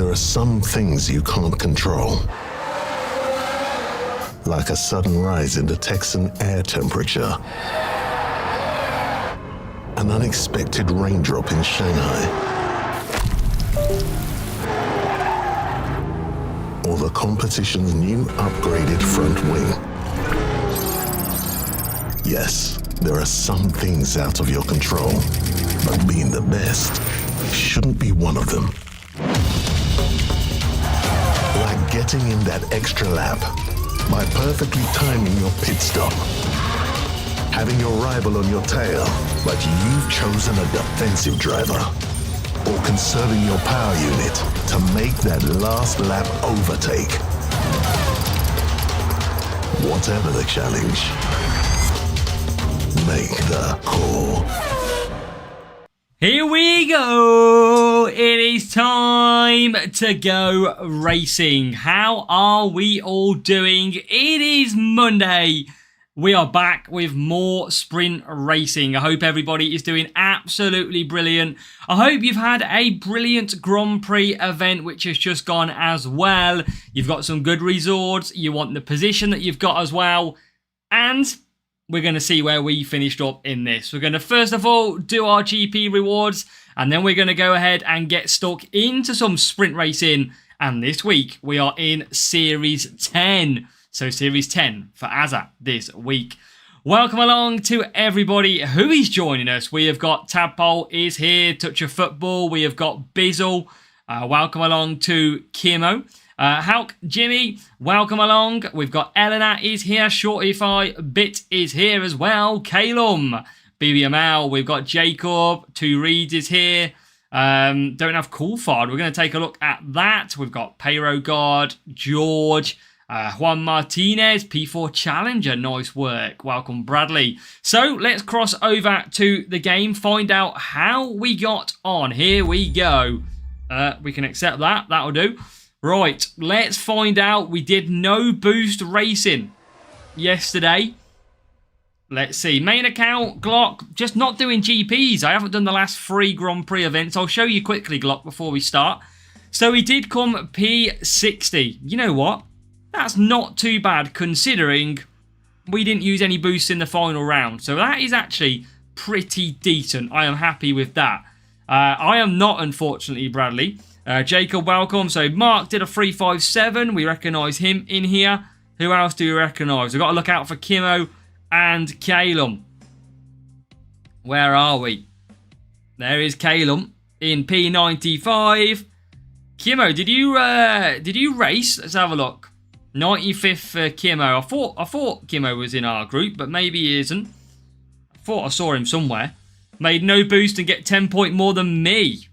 There are some things you can't control. Like a sudden rise in the Texan air temperature. An unexpected raindrop in Shanghai. Or the competition's new upgraded front wing. Yes, there are some things out of your control, but being the best shouldn't be one of them. Like getting in that extra lap by perfectly timing your pit stop. Having your rival on your tail, but you've chosen a defensive driver. Or conserving your power unit to make that last lap overtake. Whatever the challenge, make the call. Here we go. It is time to go racing. How are we all doing? It is Monday. We are back with more sprint racing. I hope everybody is doing absolutely brilliant. I hope you've had a brilliant Grand Prix event which has just gone as well. You've got some good resorts. You want the position that you've got as well. And we're going to see where we finished up in this. We're going to first of all do our GP rewards. And then we're going to go ahead and get stuck into some sprint racing. And this week we are in Series 10. So Series 10 for Azza this week. Welcome along to everybody who is joining us. We have got Tadpole is here, Touch of Football. We have got Bizzle. Welcome along to Kimo. Halk, Jimmy, welcome along. We've got Eleanor is here. Shortify, Bit is here as well. Calum, BBML. We've got Jacob. Two Reeds is here. Don't have Coolfard. We're going to take a look at that. We've got Payro God, George. Juan Martinez, P4 Challenger, nice work. Welcome, Bradley. So let's cross over to the game, find out how we got on. Here we go. We can accept that. That'll do. Right, let's find out. We did no boost racing yesterday. Let's see. Main account, Glock, just not doing GPs. I haven't done the last 3 Grand Prix events. I'll show you quickly, Glock, before we start. So we did come P60. You know what? That's not too bad considering we didn't use any boosts in the final round. So that is actually pretty decent. I am happy with that. I am not, unfortunately, Bradley. Jacob, welcome. So Mark did a 357. We recognise him in here. Who else do we recognise? We've got to look out for Kimo and Calum. Where are we? There is Calum in P95. Kimo, did you race? Let's have a look. 95th for Kimo. I thought Kimo was in our group, but maybe he isn't. I thought I saw him somewhere. Made no boost and get 10 point more than me.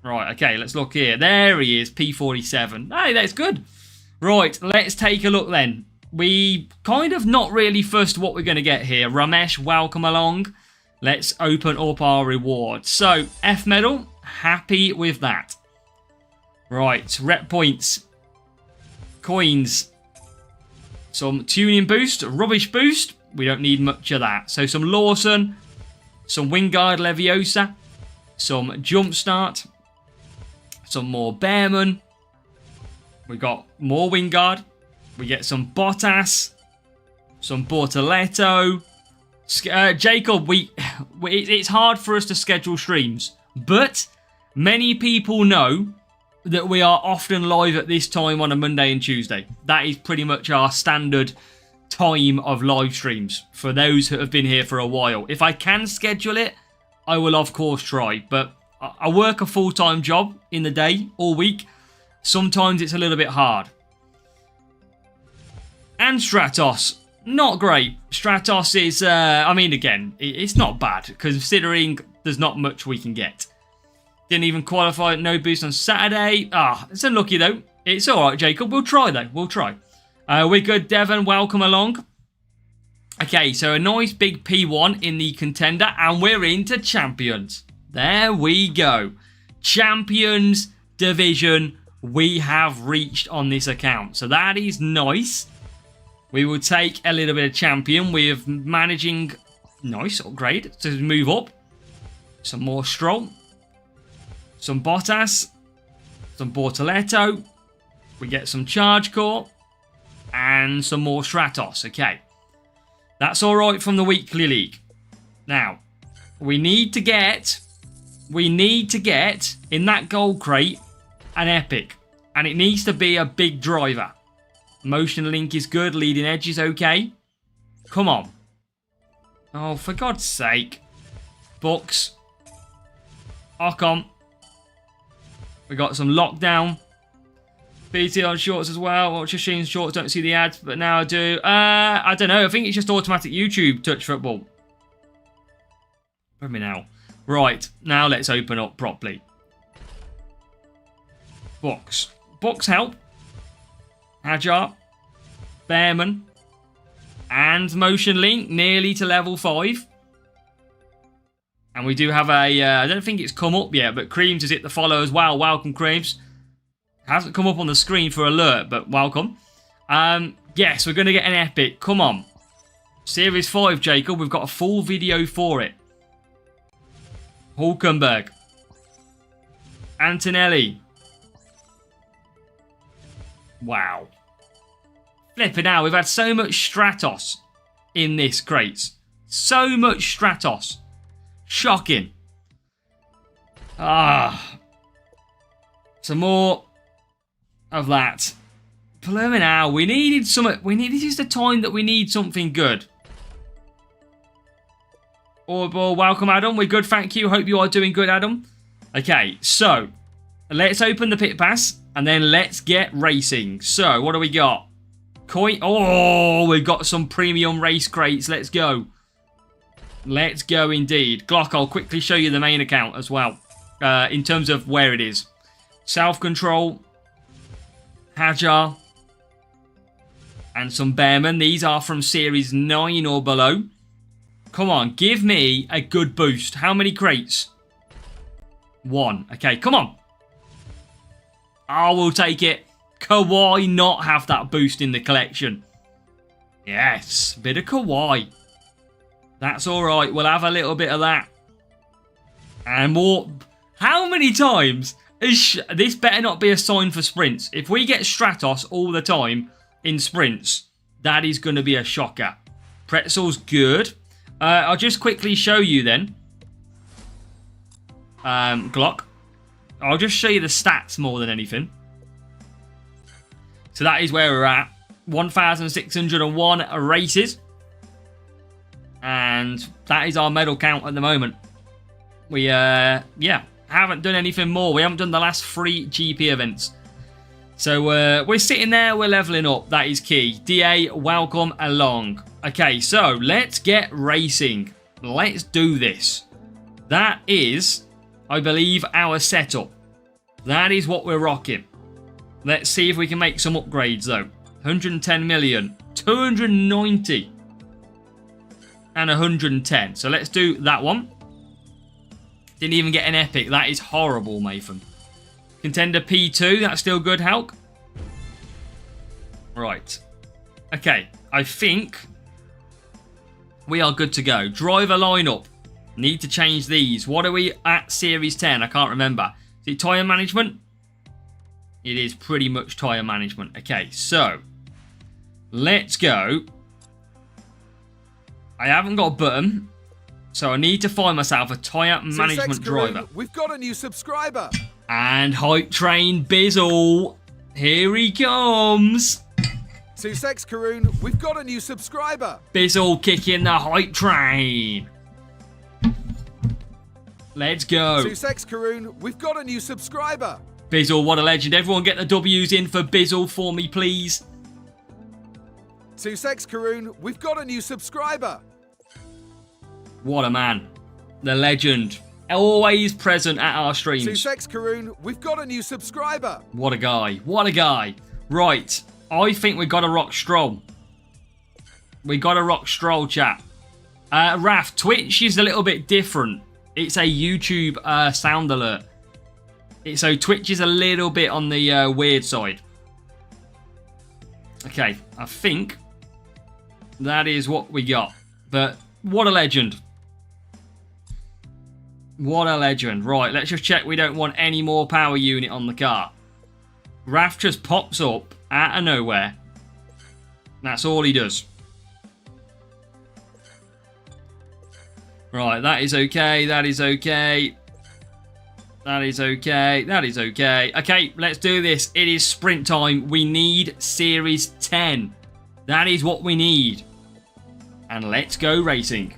Right, okay, let's look here. There he is, P47. Hey, that's good. Right, let's take a look then. We kind of not really fussed what we're going to get here. Ramesh, welcome along. Let's open up our rewards. So, F medal, happy with that. Right, rep points. Coins, some tuning boost, rubbish boost. We don't need much of that. So some Lawson, some Wingard Leviosa, some Jumpstart, some more Bearman. We got more Wingard. We get some Bottas, some Bortoletto. Jacob, it's hard for us to schedule streams, but many people know that we are often live at this time on a Monday and Tuesday. That is pretty much our standard time of live streams for those who have been here for a while. If I can schedule it, I will of course try. But I work a full-time job in the day, all week. Sometimes it's a little bit hard. And Stratos, not great. Stratos is, I mean, again, it's not bad considering there's not much we can get. Didn't even qualify, no boost on Saturday. It's unlucky though. It's alright, Jacob. We'll try though. We'll try. We're good, Devon. Welcome along. Okay, so a nice big P1 in the contender, and we're into champions. There we go. Champions division we have reached on this account. So that is nice. We will take a little bit of champion. We are managing, nice upgrade to move up. Some more Stroll. Some Bottas. some Bortoletto. We get some Charge Core. And some more Stratos. Okay. That's alright from the weekly league. Now, we need to get in that gold crate an epic. And it needs to be a big driver. Motion link is good. Leading edge is okay. Come on. Oh, for God's sake. Books. Ocon. We got some lockdown. BT on shorts as well. Well, Shashin's shorts, don't see the ads, but now I do. I don't know. I think it's just automatic YouTube touch football. Let me now. Right, now let's open up properly. Books. Books help. Hajar. Bearman. And Motion Link, nearly to level 5. And we do have a, I don't think it's come up yet, but Creams has hit the follow as well. Welcome, Creams. Hasn't come up on the screen for alert, but welcome. Yes, we're going to get an epic. Come on. Series 5, Jacob. We've got a full video for it. Hulkenberg. Antonelli. Wow. Flipping out. We've had so much Stratos in this crates. So much Stratos. Shocking. Some more of that. Blooming out. We needed something. This is the time that we need something good. Well, welcome, Adam. We're good, thank you. Hope you are doing good, Adam. Okay, so let's open the pit pass and then let's get racing. So, what do we got? Coin. Oh, we've got some premium race crates. Let's go. Let's go indeed. Glock, I'll quickly show you the main account as well. In terms of where it is. Self-control. Hajar. And some Bearman. These are from Series 9 or below. Come on, give me a good boost. How many crates? 1. Okay, come on. I will take it. Kawhi not have that boost in the collection? Yes, bit of Kawhi. That's alright. We'll have a little bit of that. And more. How many times? This better not be a sign for sprints. If we get Stratos all the time in sprints, that is going to be a shocker. Pretzel's good. I'll just quickly show you then. Glock. I'll just show you the stats more than anything. So that is where we're at. 1,601 races. And that is our medal count at the moment. We, yeah, haven't done anything more. We haven't done the last 3 GP events. So we're sitting there, we're leveling up. That is key. DA, welcome along. Okay, so let's get racing. Let's do this. That is, I believe, our setup. That is what we're rocking. Let's see if we can make some upgrades, though. 110 million, 290, and 110. So let's do that one. Didn't even get an epic. That is horrible, Mathan. Contender P2, that's still good, Hulk. Right. Okay, I think we are good to go. Driver lineup. Need to change these. What are we at Series 10? I can't remember. Is it tyre management? It is pretty much tyre management. Okay, so let's go. I haven't got a button, so I need to find myself a tyre management driver. We've got a new subscriber. And Hype Train Bizzle. Here he comes. Sussex Karoon, we've got a new subscriber. Bizzle kicking the Hype Train. Let's go. Sussex Karoon, we've got a new subscriber. Bizzle, what a legend. Everyone get the W's in for Bizzle for me, please. Sussex Karoon, we've got a new subscriber. What a man. The legend. Always present at our streams. Sussex Karoon, we've got a new subscriber. What a guy. What a guy. Right. I think we got to rock Stroll. We got to rock Stroll, chat. Raf, Twitch is a little bit different. It's a YouTube sound alert. So Twitch is a little bit on the weird side. Okay, I think that is what we got. But what a legend. What a legend. Right, let's just check we don't want any more power unit on the car. Raf just pops up out of nowhere. That's all he does. Right, that is okay. That is okay. That is okay. That is okay. Okay, let's do this. It is sprint time. We need Series 10. That is what we need. And let's go racing.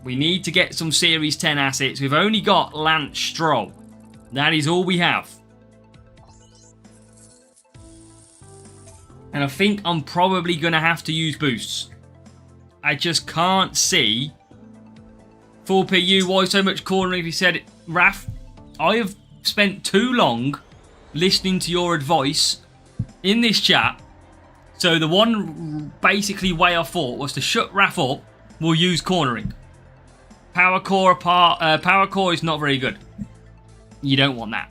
We need to get some Series 10 assets. We've only got Lance Stroll. That is all we have. And I think I'm probably going to have to use boosts. I just can't see 4PU, why so much cornering? If you said it, Raf, I have spent too long listening to your advice in this chat. So the one basically way I thought was to shut Raf up. We'll use cornering. Power core is not very good. You don't want that.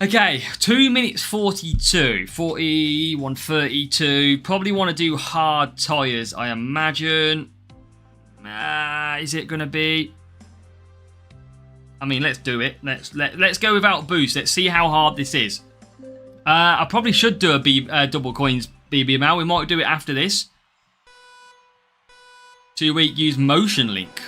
Okay, 2 minutes 42, 41.32. Probably want to do hard tyres, I imagine. Is it going to be? I mean, let's do it. Let's go without boost. Let's see how hard this is. I probably should do a double coins BBML. We might do it after this. 2 week use motion link.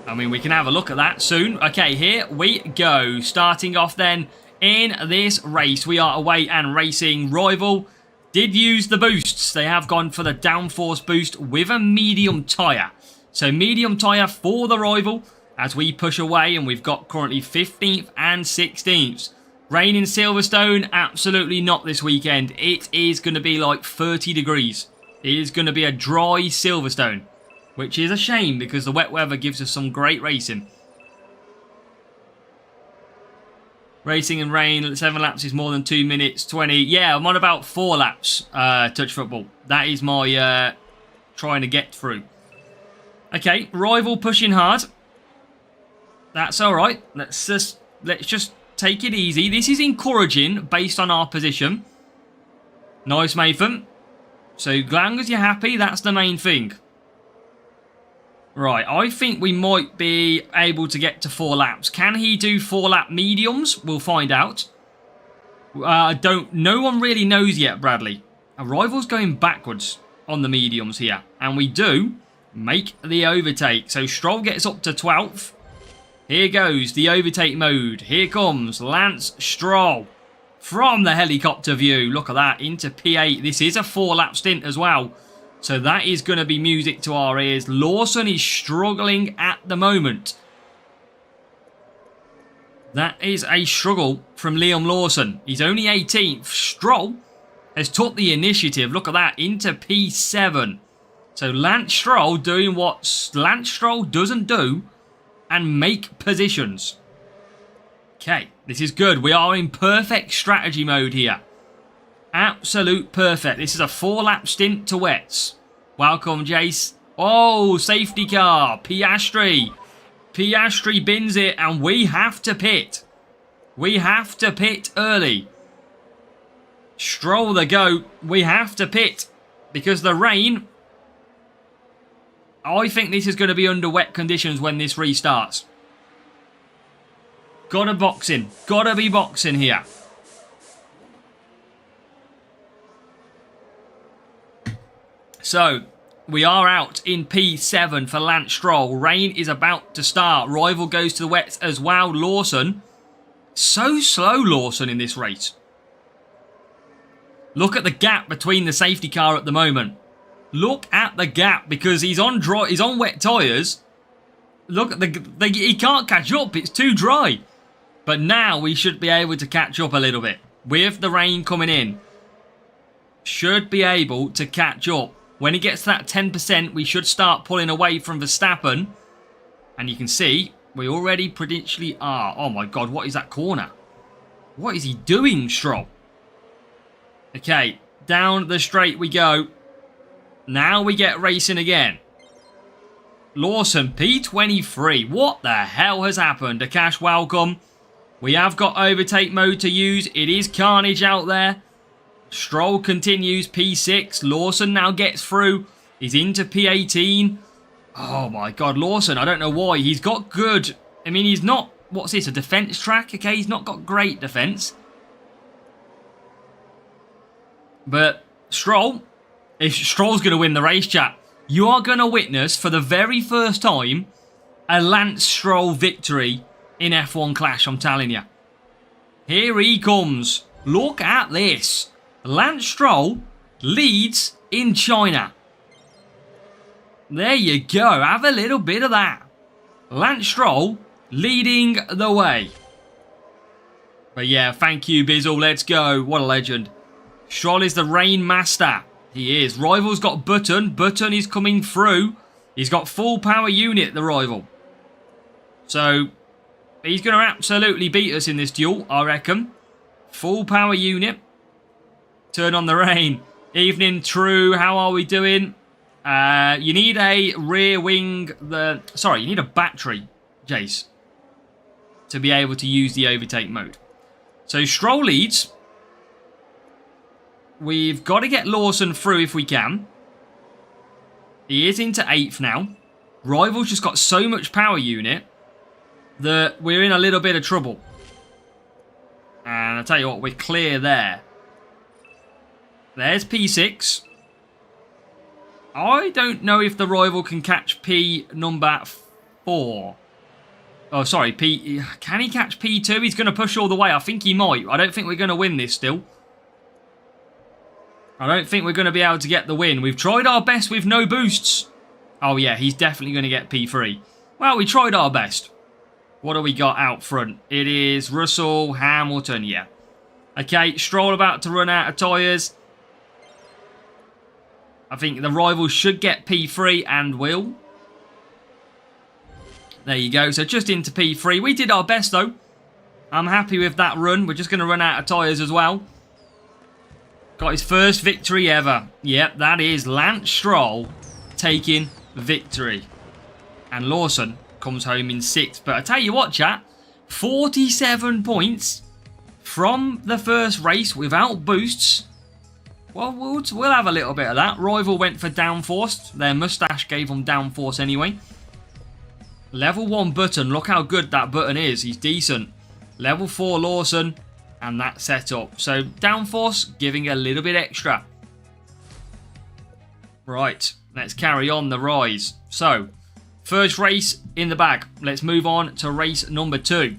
I mean, we can have a look at that soon. Okay, here we go. Starting off then in this race. We are away and racing. Rival did use the boosts. They have gone for the downforce boost with a medium tyre. So medium tyre for the Rival as we push away, and we've got currently 15th and 16th. Rain in Silverstone, absolutely not this weekend. It is going to be like 30 degrees. It is going to be a dry Silverstone, which is a shame because the wet weather gives us some great racing. Racing and rain, 7 laps is more than 2 minutes 20. Yeah, I'm on about 4 laps, touch football. That is my trying to get through. Okay, Rival pushing hard. That's all right. Let's just take it easy. This is encouraging based on our position. Nice, Nathan. So as long as you're happy, that's the main thing. Right, I think we might be able to get to 4 laps. Can he do 4 lap mediums? We'll find out. No one really knows yet, Bradley. Our Rival's going backwards on the mediums here. And we do make the overtake. So Stroll gets up to 12th. Here goes the overtake mode. Here comes Lance Stroll from the helicopter view. Look at that, into P8. This is a 4 lap stint as well. So that is going to be music to our ears. Lawson is struggling at the moment. That is a struggle from Liam Lawson. He's only 18th. Stroll has took the initiative. Look at that, into P7. So Lance Stroll doing what Lance Stroll doesn't do and make positions. Okay, this is good. We are in perfect strategy mode here. Absolute perfect. This is a 4 lap stint to wets. Welcome, Jace. Oh, safety car. Piastri. Piastri bins it and we have to pit. We have to pit early. Stroll the goat. We have to pit because the rain... I think this is going to be under wet conditions when this restarts. Gotta box in. Gotta be boxing here. So, we are out in P7 for Lance Stroll. Rain is about to start. Rival goes to the wets as well. Lawson. So slow, Lawson, in this race. Look at the gap between the safety car at the moment. Look at the gap because he's on wet tyres. Look at he can't catch up. It's too dry. But now we should be able to catch up a little bit. With the rain coming in. Should be able to catch up. When he gets to that 10%, we should start pulling away from Verstappen. And you can see, we already potentially are. Oh my God, what is that corner? What is he doing, Stroll? Okay, down the straight we go. Now we get racing again. Lawson, P23. What the hell has happened? Akash, welcome. We have got overtake mode to use. It is carnage out there. Stroll continues, P6. Lawson now gets through. He's into P18. Oh my God, Lawson, I don't know why. He's got good... I mean, he's not... What's this, a defence track? Okay, he's not got great defence. But Stroll's going to win the race, chat. You are going to witness for the very first time a Lance Stroll victory in F1 Clash, I'm telling you. Here he comes. Look at this. Lance Stroll leads in China. There you go. Have a little bit of that. Lance Stroll leading the way. But yeah, thank you, Bizzle. Let's go. What a legend. Stroll is the reign master. He is. Rival's got Button. Button is coming through. He's got full power unit, the rival. So, he's going to absolutely beat us in this duel, I reckon. Full power unit. Turn on the rain. Evening, true. How are we doing? You need a rear wing. You need a battery, Jace, to be able to use the overtake mode. So, Stroll leads. We've got to get Lawson through if we can. He is into 8th now. Rival's just got so much power unit that we're in a little bit of trouble. And I'll tell you what, we're clear there. There's P6. I don't know if the rival can catch P number 4. Oh, sorry, P. Can he catch P2? He's going to push all the way. I think he might. I don't think we're going to win this still. I don't think we're going to be able to get the win. We've tried our best with no boosts. Oh, yeah, he's definitely going to get P3. Well, we tried our best. What do we got out front? It is Russell, Hamilton, yeah. Okay, Stroll about to run out of tyres. I think the rival should get P3 and will. There you go. So just into P3. We did our best, though. I'm happy with that run. We're just going to run out of tyres as well. Got his first victory ever. Yep, that is Lance Stroll taking victory. And Lawson comes home in 6th. But I tell you what, chat. 47 points from the first race without boosts. Well, we'll have a little bit of that. Rival went for downforce. Their mustache gave them downforce anyway. Level 1 Button. Look how good that Button is. He's decent. Level 4 Lawson. And that setup. So downforce giving a little bit extra. Right. Let's carry on the rise. So first race in the bag. Let's move on to race number 2.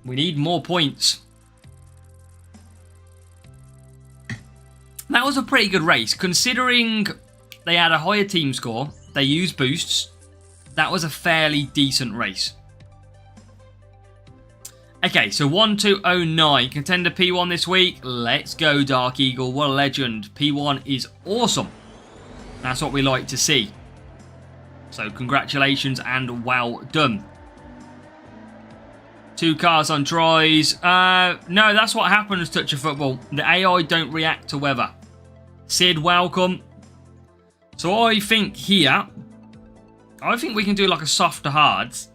We need more points. That was a pretty good race. Considering they had a higher team score. They used boosts. That was a fairly decent race. Okay, so 1209. Contender P1 this week. Let's go, Dark Eagle. What a legend. P1 is awesome. That's what we like to see. So congratulations and well done. 2 cars on tries. No, that's what happens, Touch of Football. The AI don't react to weather. Sid, welcome. So I think here, I think we can do like a soft to hards.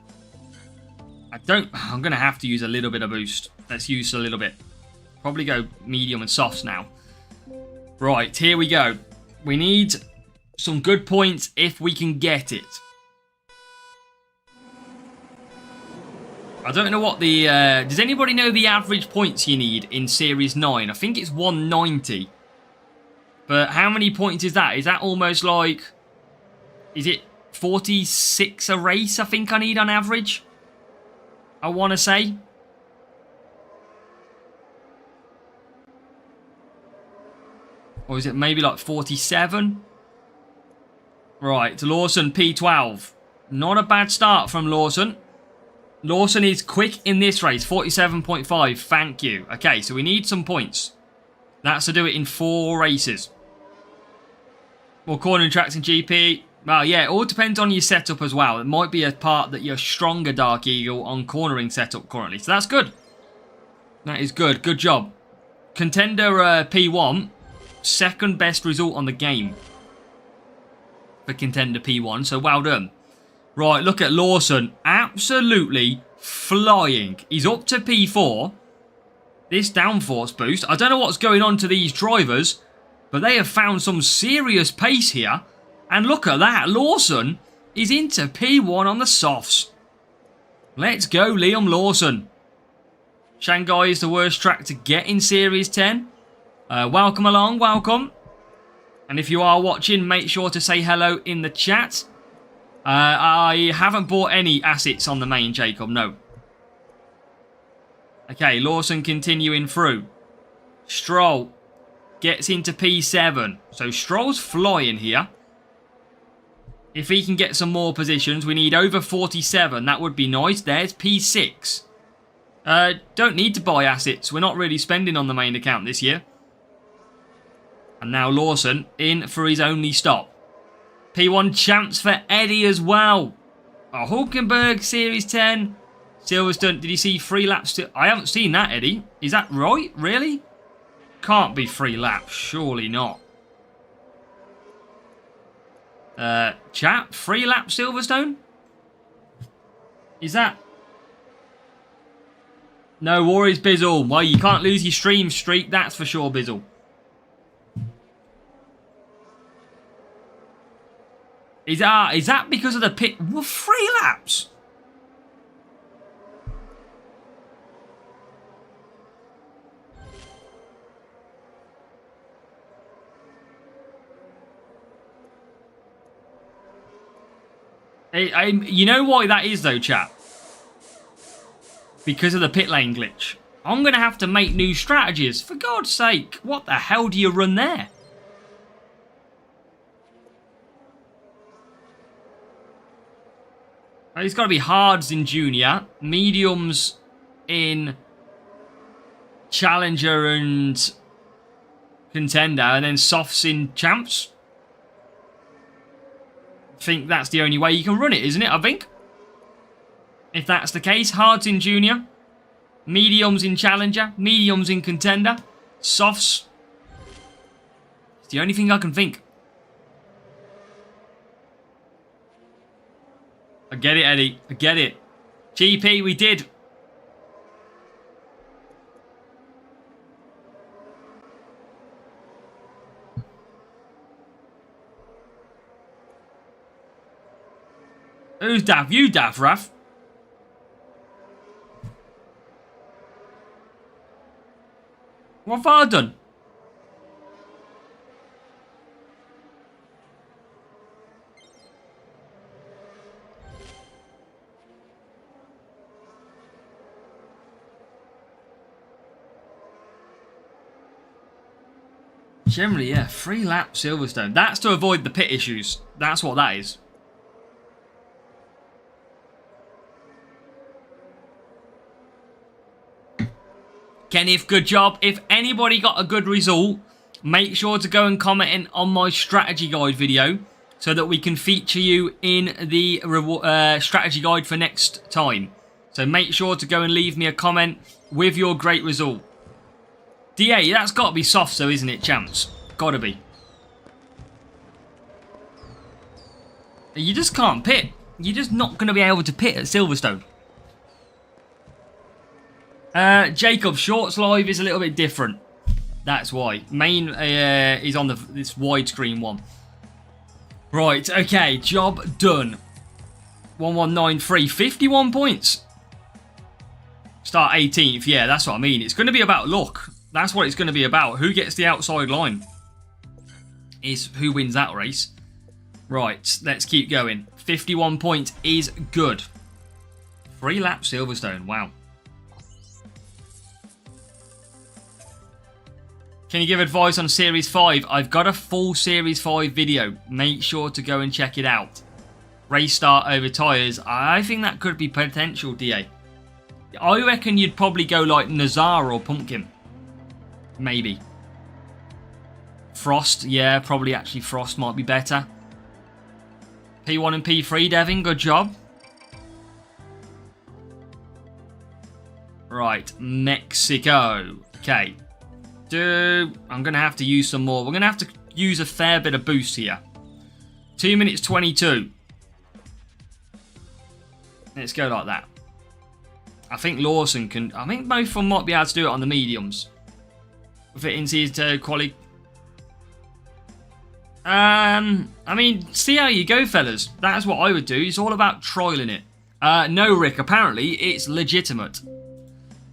I'm going to have to use a little bit of boost. Let's use a little bit. Probably go medium and softs now. Right, here we go. We need some good points if we can get it. I don't know what the... does anybody know the average points you need in Series 9? I think it's 190. But how many points is that? Is that almost like... Is it 46 a race I think I need on average? I want to say. Or is it maybe like 47? Right, Lawson P12. Not a bad start from Lawson. Lawson is quick in this race. 47.5. Thank you. Okay, so we need some points. That's to do it in 4 races. More cornering tracks in GP. Well, yeah, it all depends on your setup as well. It might be a part that you're stronger, Dark Eagle, on cornering setup currently. So that's good. That is good. Good job. Contender P1. Second best result on the game. For Contender P1. So well done. Right, look at Lawson. Absolutely flying. He's up to P4. This downforce boost. I don't know what's going on to these drivers. But they have found some serious pace here. And look at that. Lawson is into P1 on the softs. Let's go, Liam Lawson. Shanghai is the worst track to get in Series 10. Welcome along, welcome. And if you are watching, make sure to say hello in the chat. I haven't bought any assets on the main, Jacob, no. Okay, Lawson continuing through. Stroll gets into P7. So Stroll's flying here. If he can get some more positions, we need over 47. That would be nice. There's P6. Don't need to buy assets. We're not really spending on the main account this year. And now Lawson in for his only stop. P1 champs for Eddie as well. Hulkenberg Series 10. Silverstone, did you see 3 laps? I haven't seen that, Eddie. Is that right? Really? Can't be 3 laps. Surely not. Chat, 3 laps Silverstone? Is that... No worries, Bizzle. Well, you can't lose your stream streak, that's for sure, Bizzle. Is that because of the pit? Well, 3 laps? You know why that is though, chat? Because of the pit lane glitch. I'm going to have to make new strategies. For God's sake, what the hell do you run there? It's got to be hards in junior, mediums in challenger and contender, and then softs in champs. I think that's the only way you can run it, isn't it? I think. If that's the case, hards in junior, mediums in challenger, mediums in contender, softs. It's the only thing I can think. I get it, Eddie. I get it. GP, we did. Who's daft? You daft, Raf. What have I done? Generally, yeah, 3 lap Silverstone. That's to avoid the pit issues. That's what that is. Kenneth, good job. If anybody got a good result, make sure to go and comment in on my strategy guide video so that we can feature you in the strategy guide for next time. So make sure to go and leave me a comment with your great result. DA, that's got to be soft though, isn't it, champs? Got to be. You just can't pit. You're just not going to be able to pit at Silverstone. Jacob, Shorts Live is a little bit different. That's why. Main is on this widescreen one. Right, okay. Job done. 1193. 51 points. Start 18th. Yeah, that's what I mean. It's going to be about luck. That's what it's going to be about. Who gets the outside line is who wins that race. Right, let's keep going. 51 points is good. 3 laps Silverstone. Wow. Can you give advice on Series 5? I've got a full Series 5 video. Make sure to go and check it out. Race start over tyres. I think that could be potential, DA. I reckon you'd probably go like Nazar or Pumpkin. Maybe. Frost, yeah, probably actually Frost might be better. P1 and P3, Devin, good job. Right, Mexico. Okay. I'm going to have to use some more. We're going to have to use a fair bit of boost here. 2 minutes 22. Let's go like that. I think Lawson can... I think both of them might be able to do it on the mediums. With it into his quality. I mean, see how you go, fellas. That's what I would do. It's all about trialing it. No, Rick. Apparently, it's legitimate.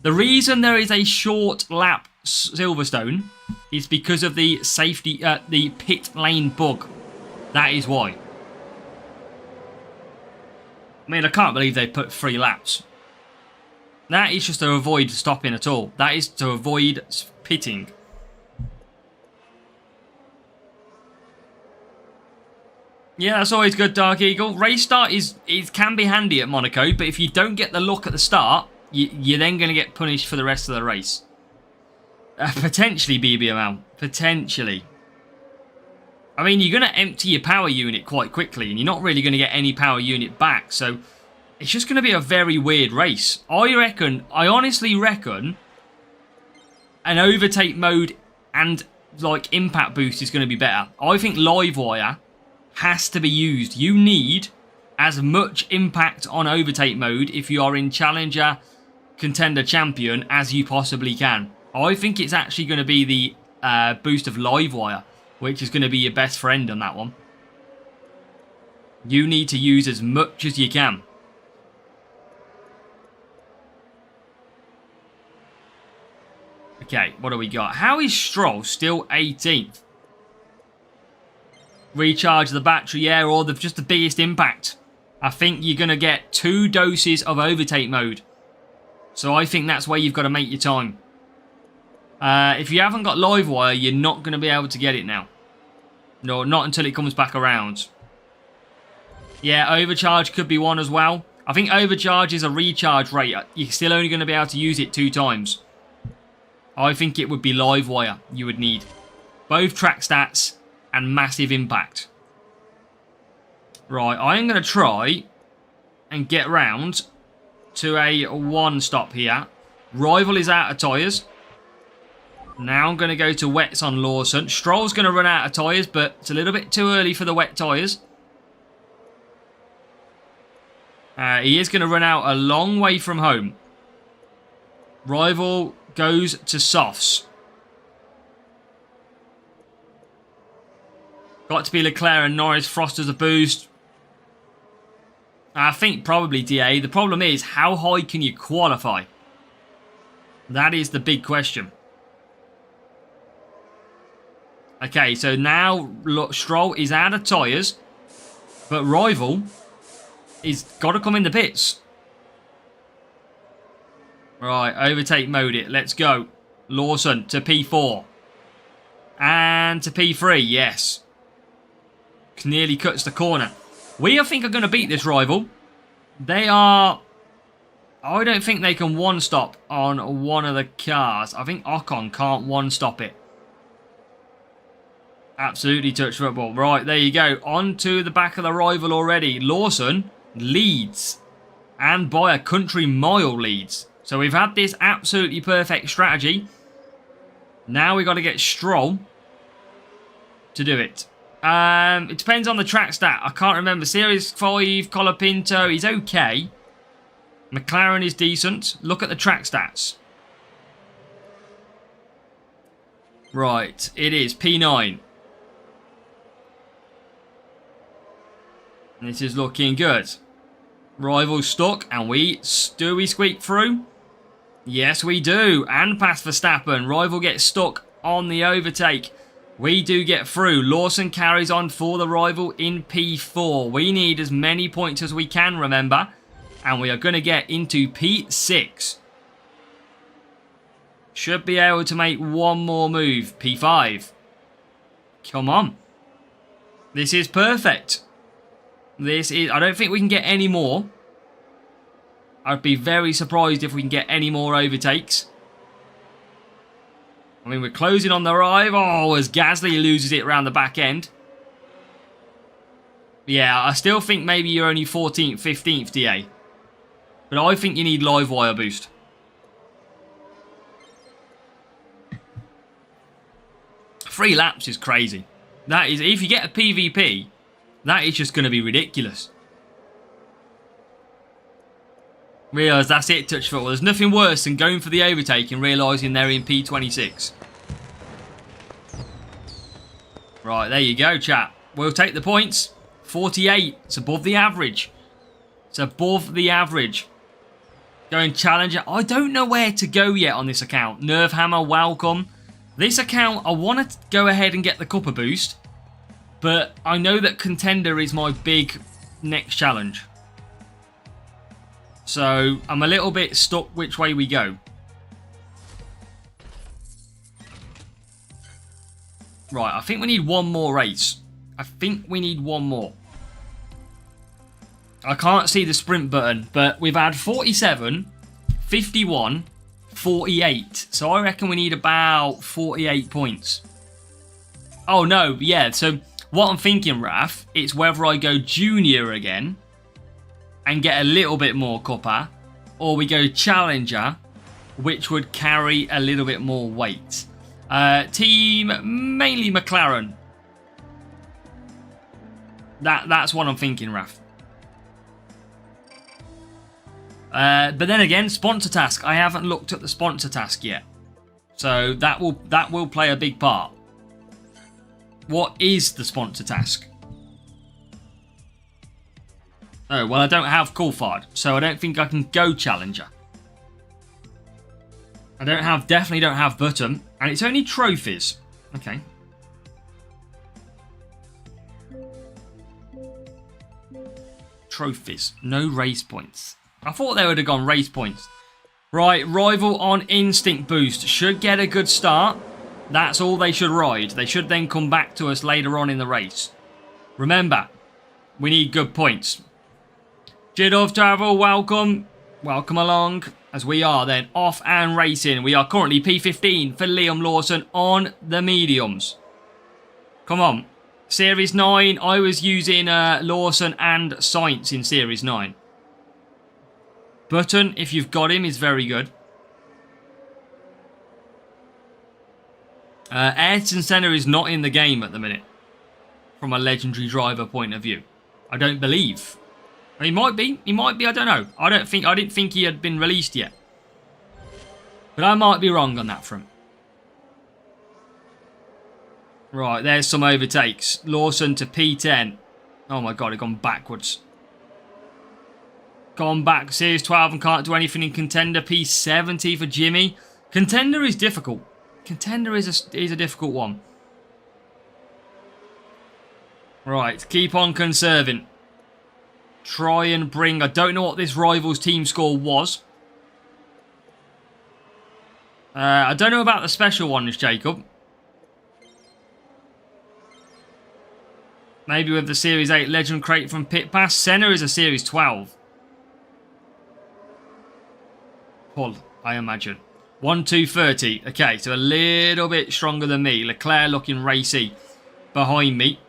The reason there is a short lap Silverstone is because of the safety, the pit lane bug. That is why. I mean, I can't believe they put 3 laps. That is just to avoid stopping at all. That is to avoid pitting. Yeah, that's always good, Dark Eagle. Race start can be handy at Monaco, but if you don't get the look at the start, you're then going to get punished for the rest of the race. Potentially, BBML. Potentially. I mean, you're going to empty your power unit quite quickly, and you're not really going to get any power unit back, so it's just going to be a very weird race. I honestly reckon an overtake mode and, like, impact boost is going to be better. I think Livewire has to be used. You need as much impact on overtake mode if you are in Challenger, Contender, Champion as you possibly can. I think it's actually going to be the boost of Livewire, which is going to be your best friend on that one. You need to use as much as you can. Okay, what do we got? How is Stroll still 18th? Recharge the battery, yeah, or just the biggest impact. I think you're going to get 2 doses of overtake mode. So I think that's where you've got to make your time. If you haven't got Livewire, you're not going to be able to get it now. No, not until it comes back around. Yeah, overcharge could be one as well. I think overcharge is a recharge rate. You're still only going to be able to use it 2 times. I think it would be Livewire you would need. Both track stats and massive impact. Right, I am going to try and get round to a 1 stop here. Rival is out of tyres. Now I'm going to go to wets on Lawson. Stroll's going to run out of tyres, but it's a little bit too early for the wet tyres. He is going to run out a long way from home. Rival goes to softs. Got to be Leclerc and Norris. Frost as a boost. I think probably DA. The problem is, how high can you qualify? That is the big question. Okay, so now look, Stroll is out of tyres, but Rival is got to come in the pits. Right, overtake mode it. Let's go. Lawson to P4. And to P3, yes. Nearly cuts the corner. We, I think, are going to beat this Rival. They are... I don't think they can one-stop on one of the cars. I think Ocon can't one-stop it. Absolutely touch football. Right, there you go. On to the back of the Rival already. Lawson leads. And by a country mile leads. So we've had this absolutely perfect strategy. Now we've got to get Stroll to do it. It depends on the track stat. I can't remember. Series 5, Colapinto, he's okay. McLaren is decent. Look at the track stats. Right, it is P9. This is looking good. Rival stuck, and do we squeak through? Yes, we do. And past Verstappen. Rival gets stuck on the overtake. We do get through. Lawson carries on for the Rival in P4. We need as many points as we can, remember. And we are going to get into P6. Should be able to make one more move. P5. Come on. This is perfect. I don't think we can get any more. I'd be very surprised if we can get any more overtakes. I mean, we're closing on the arrive. Oh, as Gasly loses it around the back end. Yeah, I still think maybe you're only 14th, 15th, DA. But I think you need Livewire boost. Three laps is crazy. That is, if you get a PvP, that is just going to be ridiculous. Realise that's it, touch football. There's nothing worse than going for the overtake and realising they're in P26. Right, there you go, chat. We'll take the points. 48. It's above the average. It's above the average. Going Challenger. I don't know where to go yet on this account. Nerve Hammer, welcome. This account, I want to go ahead and get the Cuppa boost. But I know that Contender is my big next challenge. So I'm a little bit stuck which way we go. Right, I think we need one more race. I think we need one more. I can't see the sprint button, but we've had 47, 51, 48. So I reckon we need about 48 points. Oh, no, yeah. So what I'm thinking, Raf, it's whether I go Junior again and get a little bit more Cuppa, or we go Challenger, which would carry a little bit more weight. Team, mainly McLaren. That's what I'm thinking, Raf. But then again, sponsor task. I haven't looked at the sponsor task yet, so that will play a big part. What is the sponsor task? Oh well, I don't have Coulthard, so I don't think I can go Challenger. I definitely don't have Button, and it's only trophies. Okay. Trophies, no race points. I thought they would have gone race points. Right, Rival on Instinct Boost. Should get a good start. That's all they should ride. They should then come back to us later on in the race. Remember, we need good points. Jidov Travel, welcome. Welcome along. As we are then off and racing. We are currently P15 for Liam Lawson on the mediums. Come on. Series 9, I was using Lawson and Sainz in Series 9. Button, if you've got him, is very good. Ayrton Senna is not in the game at the minute. From a legendary driver point of view. I don't believe. He might be. He might be. I don't know. I didn't think he had been released yet. But I might be wrong on that front. Right, there's some overtakes. Lawson to P10. Oh my god, he's gone backwards. Gone back. Series 12 and can't do anything in Contender. P70 for Jimmy. Contender is difficult. Contender is a difficult one. Right, keep on conserving. Try and bring... I don't know what this rival's team score was. I don't know about the special ones, Jacob. Maybe with the Series 8 Legend Crate from Pit Pass. Senna is a Series 12. Pull, I imagine. 1-2-30. Okay, so a little bit stronger than me. Leclerc looking racy behind me.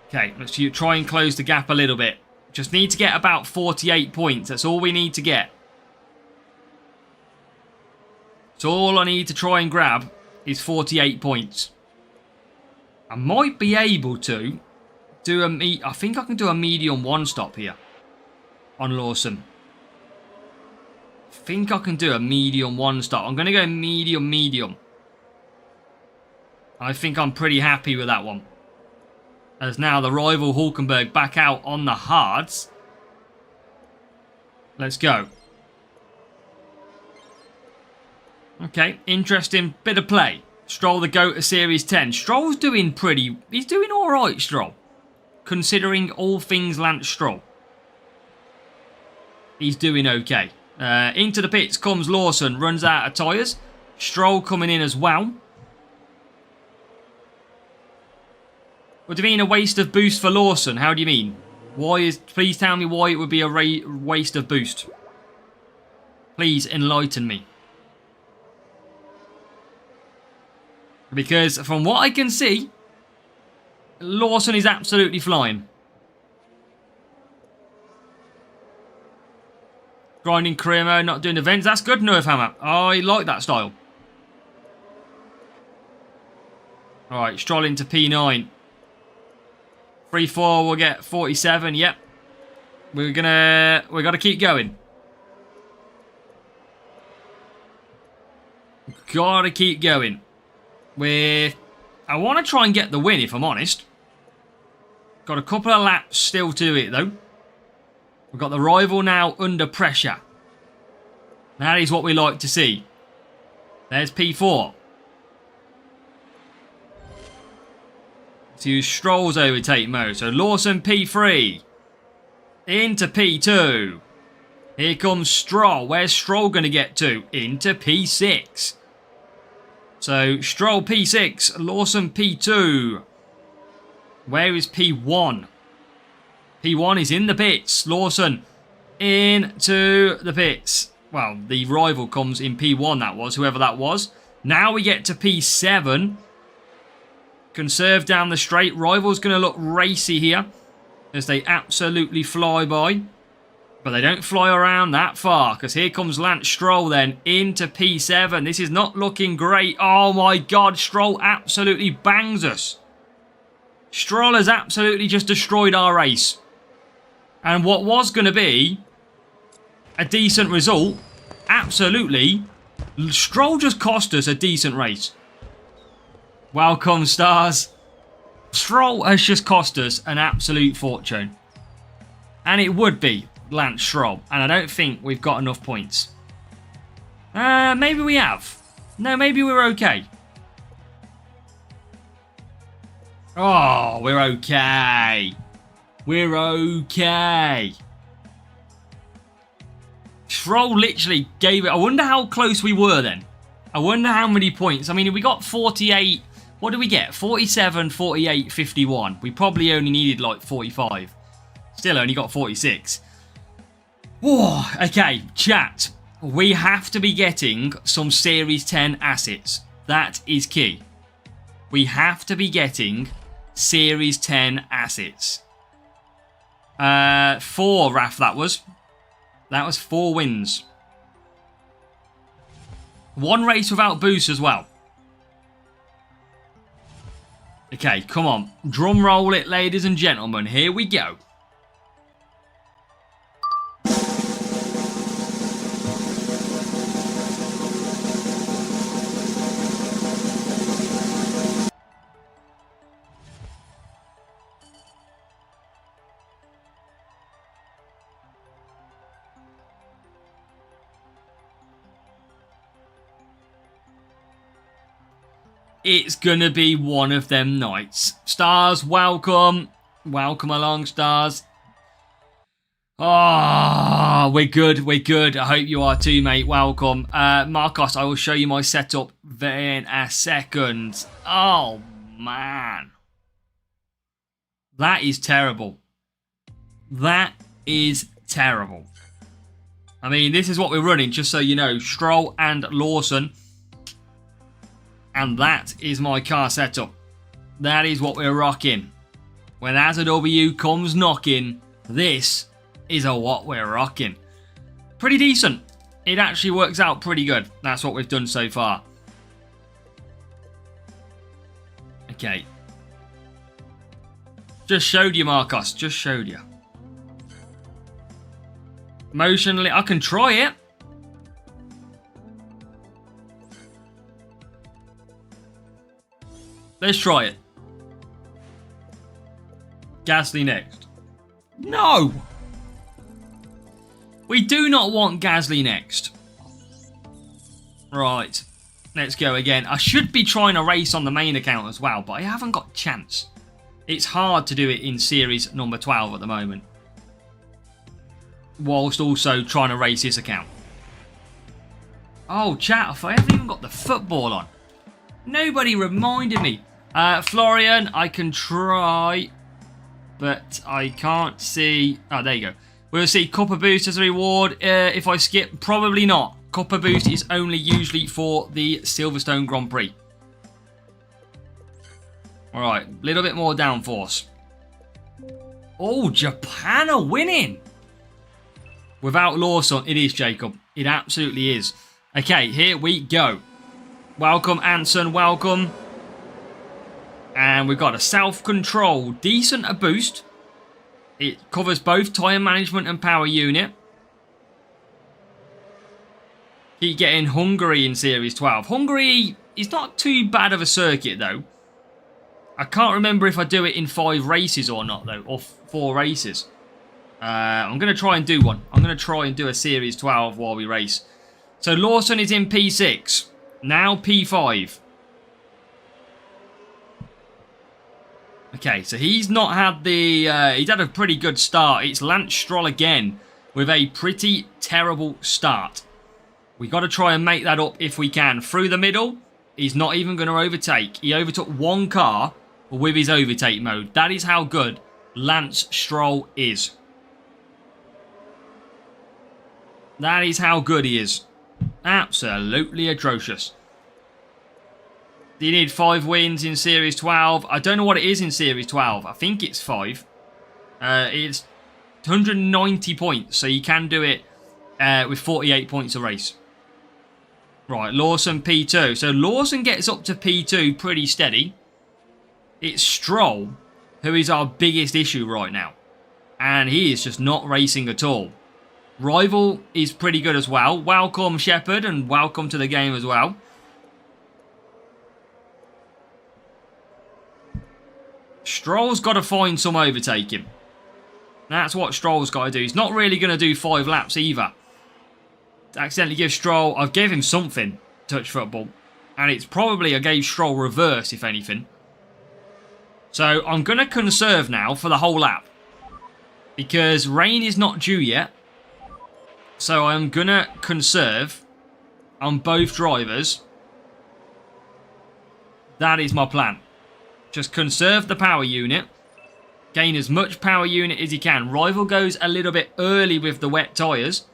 Okay, let's try and close the gap a little bit. Just need to get about 48 points. That's all we need to get. So all I need to try and grab is 48 points. I might be able to do I think I can do a medium one stop here on Lawson. I think I can do a medium one stop. I'm going to go medium. I think I'm pretty happy with that one. As now the rival Hulkenberg back out on the hards. Let's go. Okay, interesting bit of play. Stroll the GOAT to Series 10. Stroll's doing pretty... He's doing alright, Stroll. Considering all things Lance Stroll. He's doing okay. Into the pits comes Lawson. Runs out of tyres. Stroll coming in as well. What do you mean a waste of boost for Lawson? How do you mean? Please tell me why it would be a waste of boost. Please enlighten me. Because from what I can see, Lawson is absolutely flying. Grinding career mode, not doing events. That's good, Nerf Hammer. I like that style. Alright, strolling to P9. 3-4, we'll get 47. Yep. We're gotta keep going. Gotta keep going. I want to try and get the win, if I'm honest. Got a couple of laps still to it, though. We've got the rival now under pressure. That is what we like to see. There's P4. Let's use Stroll's overtake mode. So Lawson P3. Into P2. Here comes Stroll. Where's Stroll going to get to? Into P6. So Stroll P6. Lawson P2. Where is P1? P1 is in the pits. Lawson into the pits. Well, the rival comes in P1, that was, whoever that was. Now we get to P7. Conserve down the straight. Rival's going to look racy here as they absolutely fly by. But they don't fly around that far because here comes Lance Stroll then into P7. This is not looking great. Oh my God, Stroll absolutely bangs us. Stroll has absolutely just destroyed our race. And what was going to be a decent result, absolutely, Stroll just cost us a decent race. Welcome, stars. Stroll has just cost us an absolute fortune. And it would be Lance Stroll. And I don't think we've got enough points. Maybe we have. No, maybe we're okay. Oh, we're okay. We're okay. Stroll literally gave it. I wonder how close we were then. I wonder how many points. I mean, we got 48. What did we get? 47, 48, 51. We probably only needed like 45. Still only got 46. Whoa. Okay, chat. We have to be getting some Series 10 assets. That is key. We have to be getting Series 10 assets. 4, Raf, that was. That was 4 wins. 1 race without boost as well. Okay, come on. Drum roll it, ladies and gentlemen. Here we go. It's gonna be one of them nights. Stars, welcome. Welcome along, stars. Oh, we're good. We're good. I hope you are too, mate. Welcome. Marcos, I will show you my setup in a second. Oh, man. That is terrible. That is terrible. I mean, this is what we're running, just so you know. Stroll and Lawson. And that is my car setup. That is what we're rocking. When AZW comes knocking, this is what we're rocking. Pretty decent. It actually works out pretty good. That's what we've done so far. Okay. Just showed you, Marcos. Just showed you. Emotionally, I can try it. Let's try it. Gasly next. No! We do not want Gasly next. Right. Let's go again. I should be trying to race on the main account as well, but I haven't got a chance. It's hard to do it in series number 12 at the moment. Whilst also trying to race this account. Oh, chat, I haven't even got the football on. Nobody reminded me. Florian, I can try, but I can't see. Oh, there you go. We'll see Copper Boost as a reward. If I skip, probably not. Copper Boost is only usually for the Silverstone Grand Prix. Alright, a little bit more downforce. Oh, Japan are winning. Without Lawson, it is, Jacob. It absolutely is. Okay, here we go. Welcome, Anson, welcome. And we've got a self-control. Decent a boost. It covers both tyre management and power unit. Keep getting Hungary in Series 12. Hungary is not too bad of a circuit, though. I can't remember if I do it in 5 races or not, though. Or 4 races. I'm going to try and do one. I'm going to try and do a Series 12 while we race. So Lawson is in P6. Now P5. Okay, so he's not had the... he's had a pretty good start. It's Lance Stroll again with a pretty terrible start. We got to try and make that up if we can. Through the middle, he's not even going to overtake. He overtook one car with his overtake mode. That is how good Lance Stroll is. That is how good he is. Absolutely atrocious. Do you need 5 wins in Series 12? I don't know what it is in Series 12. I think it's 5. It's 190 points, so you can do it with 48 points a race. Right, Lawson P2. So Lawson gets up to P2 pretty steady. It's Stroll who is our biggest issue right now. And he is just not racing at all. Rival is pretty good as well. Welcome, Shepard, and welcome to the game as well. Stroll's got to find some overtaking. That's what Stroll's got to do. He's not really going to do 5 laps either. Accidentally give Stroll... I gave him something, touch football. And it's probably I gave Stroll reverse, if anything. So I'm going to conserve now for the whole lap. Because rain is not due yet. So I'm going to conserve on both drivers. That is my plan. Just conserve the power unit. Gain as much power unit as you can. Rival goes a little bit early with the wet tyres.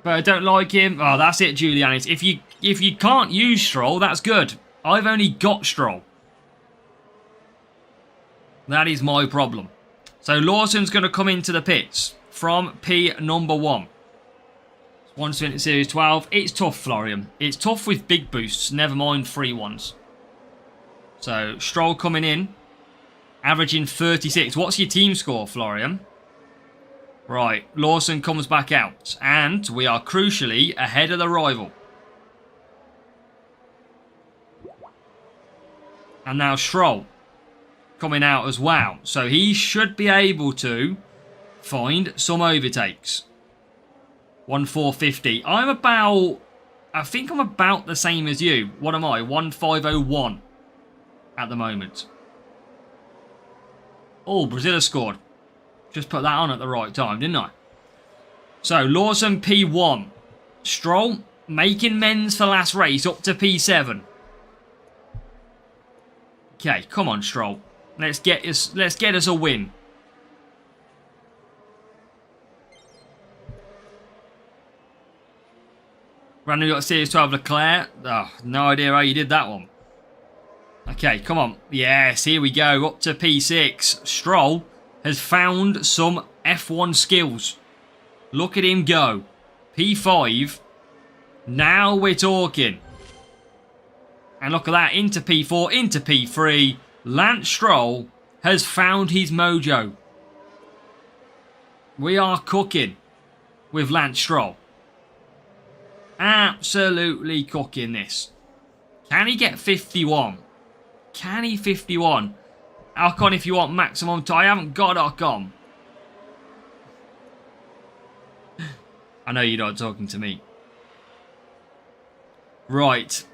But I don't like him. Oh, that's it, Julianis. If you can't use Stroll, that's good. I've only got Stroll. That is my problem. So Lawson's going to come into the pits from P number 1. One sprint in Series 12. It's tough, Florian. It's tough with big boosts, never mind free ones. So Stroll coming in, averaging 36. What's your team score, Florian? Right, Lawson comes back out, and we are crucially ahead of the rival. And now Stroll coming out as well. So he should be able to find some overtakes. 1,450. I think I'm about the same as you. What am I? 1,501 at the moment. Oh, Brazil has scored. Just put that on at the right time, didn't I? So, Lawson P1. Stroll making amends for last race up to P7. Okay, come on, Stroll. Let's get us a win. Randomly got Series 12 Leclerc. Oh, no idea how you did that one. Okay, come on. Yes, here we go. Up to P6. Stroll has found some F1 skills. Look at him go. P5. Now we're talking. And look at that. Into P4, into P3. Lance Stroll has found his mojo. We are cooking with Lance Stroll. Absolutely cooking this. Can he get 51? Can he 51? Ocon, if you want maximum time. I haven't got Ocon. I know you're not talking to me. Right.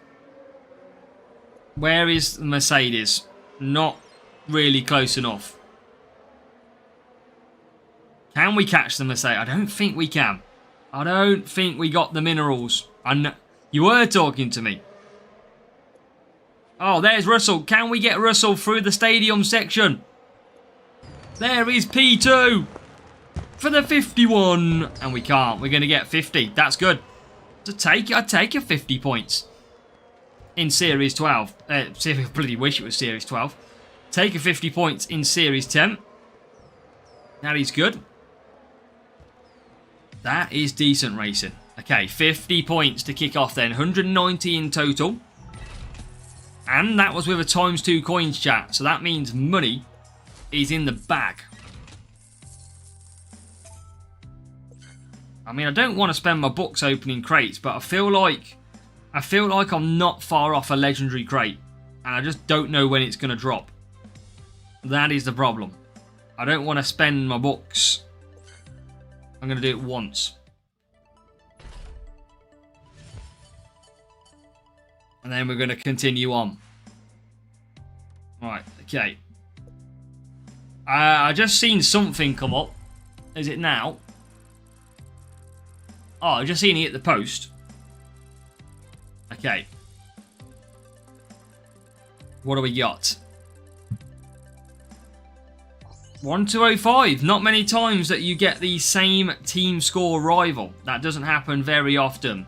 Where is the Mercedes? Not really close enough. Can we catch the Mercedes? I don't think we can. I don't think we got the minerals. You were talking to me. Oh, there's Russell. Can we get Russell through the stadium section? There is P2 for the 51. And we can't. We're going to get 50. That's good. I'd take a 50 points in Series 12. I bloody wish it was Series 12. Take a 50 points in Series 10. That is good. That is decent racing. Okay, 50 points to kick off then. 190 in total. And that was with a ×2 coins chat. So that means money is in the bag. I mean, I don't want to spend my bucks opening crates, but I feel like I'm not far off a legendary crate. And I just don't know when it's going to drop. That is the problem. I don't want to spend my bucks I'm going to do it once. And then we're going to continue on. Right, okay. I just seen something come up. Is it now? Oh, I just seen it at the post. Okay. What do we got? 1205. Not many times that you get the same team score rival. That doesn't happen very often.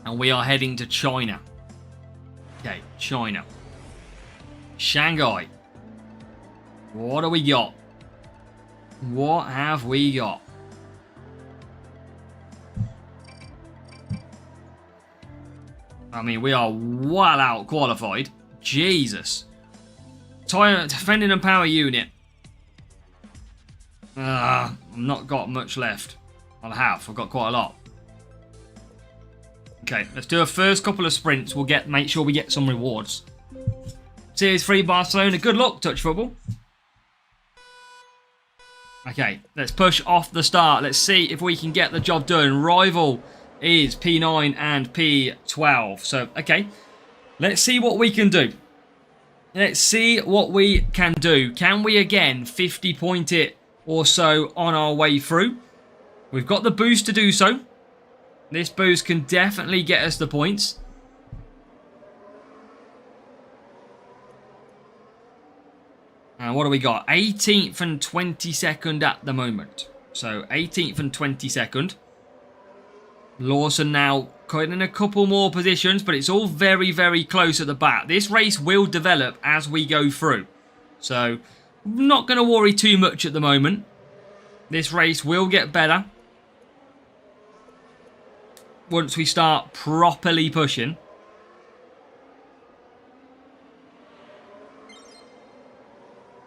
And we are heading to China. Okay, China. Shanghai. What do we got? What have we got? I mean, we are well out qualified. Jesus. Defending and power unit. I've not got much left. I've got quite a lot. Okay, let's do a first couple of sprints. Make sure we get some rewards. Series 3 Barcelona. Good luck, touch football. Okay, let's push off the start. Let's see if we can get the job done. Rival is P9 and P12. So, okay, let's see what we can do. Let's see what we can do. Can we again 50 point it or so on our way through? We've got the boost to do so. This boost can definitely get us the points. And what do we got? 18th and 22nd at the moment. So 18th and 22nd. Lawson now cutting in a couple more positions, but it's all very, very close at the back. This race will develop as we go through. So I'm not going to worry too much at the moment. This race will get better once we start properly pushing.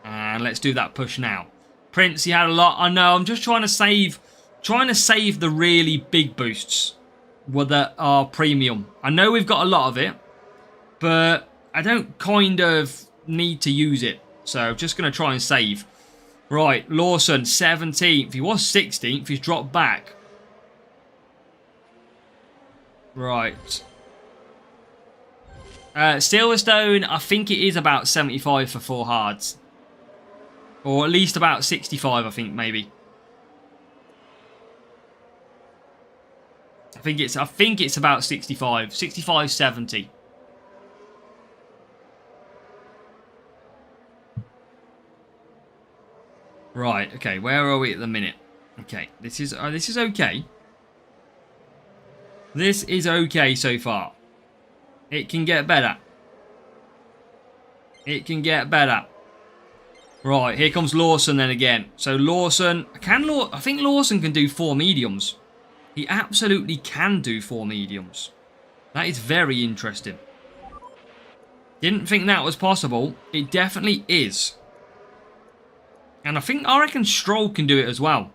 And let's do that push now. Prince, he had a lot. I know, I'm just trying to save the really big boosts that are premium. I know we've got a lot of it, but I don't kind of need to use it. So I'm just going to try and save. Right, Lawson, 17th. He was 16th. He's dropped back. Right. Silverstone, I think it is about 75 for 4 hards. Or at least about 65, I think, maybe. I think it's about 65. 65, 70. Right, okay, where are we at the minute? Okay, this is okay. This is okay so far. It can get better. It can get better. Right, here comes Lawson then again. So Lawson, I think Lawson can do 4 mediums. He absolutely can do 4 mediums. That is very interesting. Didn't think that was possible. It definitely is. And I reckon Stroll can do it as well.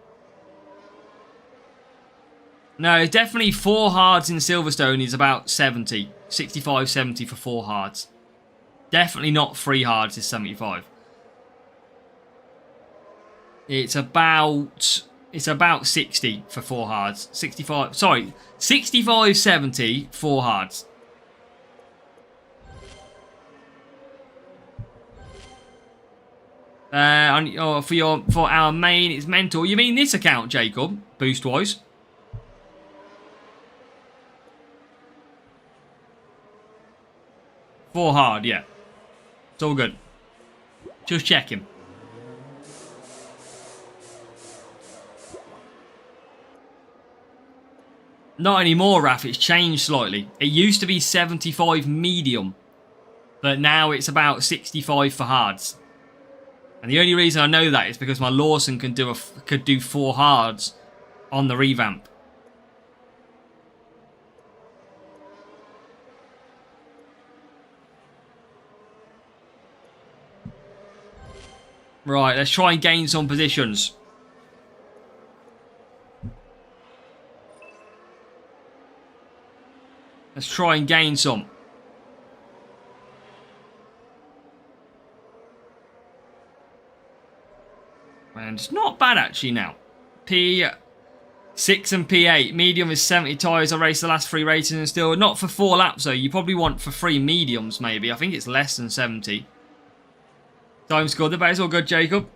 No, it's definitely 4 hards in Silverstone is about 70. 65, 70 for 4 hards. Definitely not 3 hards is 75. It's about 60 for 4 hards. 65, 70, 4 hards. For our main, it's mental. You mean this account, Jacob? Boost wise. For hard, yeah. It's all good. Just checking. Not anymore, Raf. It's changed slightly. It used to be 75 medium, but now it's about 65 for hards. And the only reason I know that is because my Lawson could do 4 hards on the revamp. Right, let's try and gain some positions. Let's try and gain some. And It's not bad actually now. P6 and P8. Medium is 70 tyres. I raced the last 3 races and still not for 4 laps though. You probably want for 3 mediums maybe. I think it's less than 70. Time scored, but it's all good, Jacob.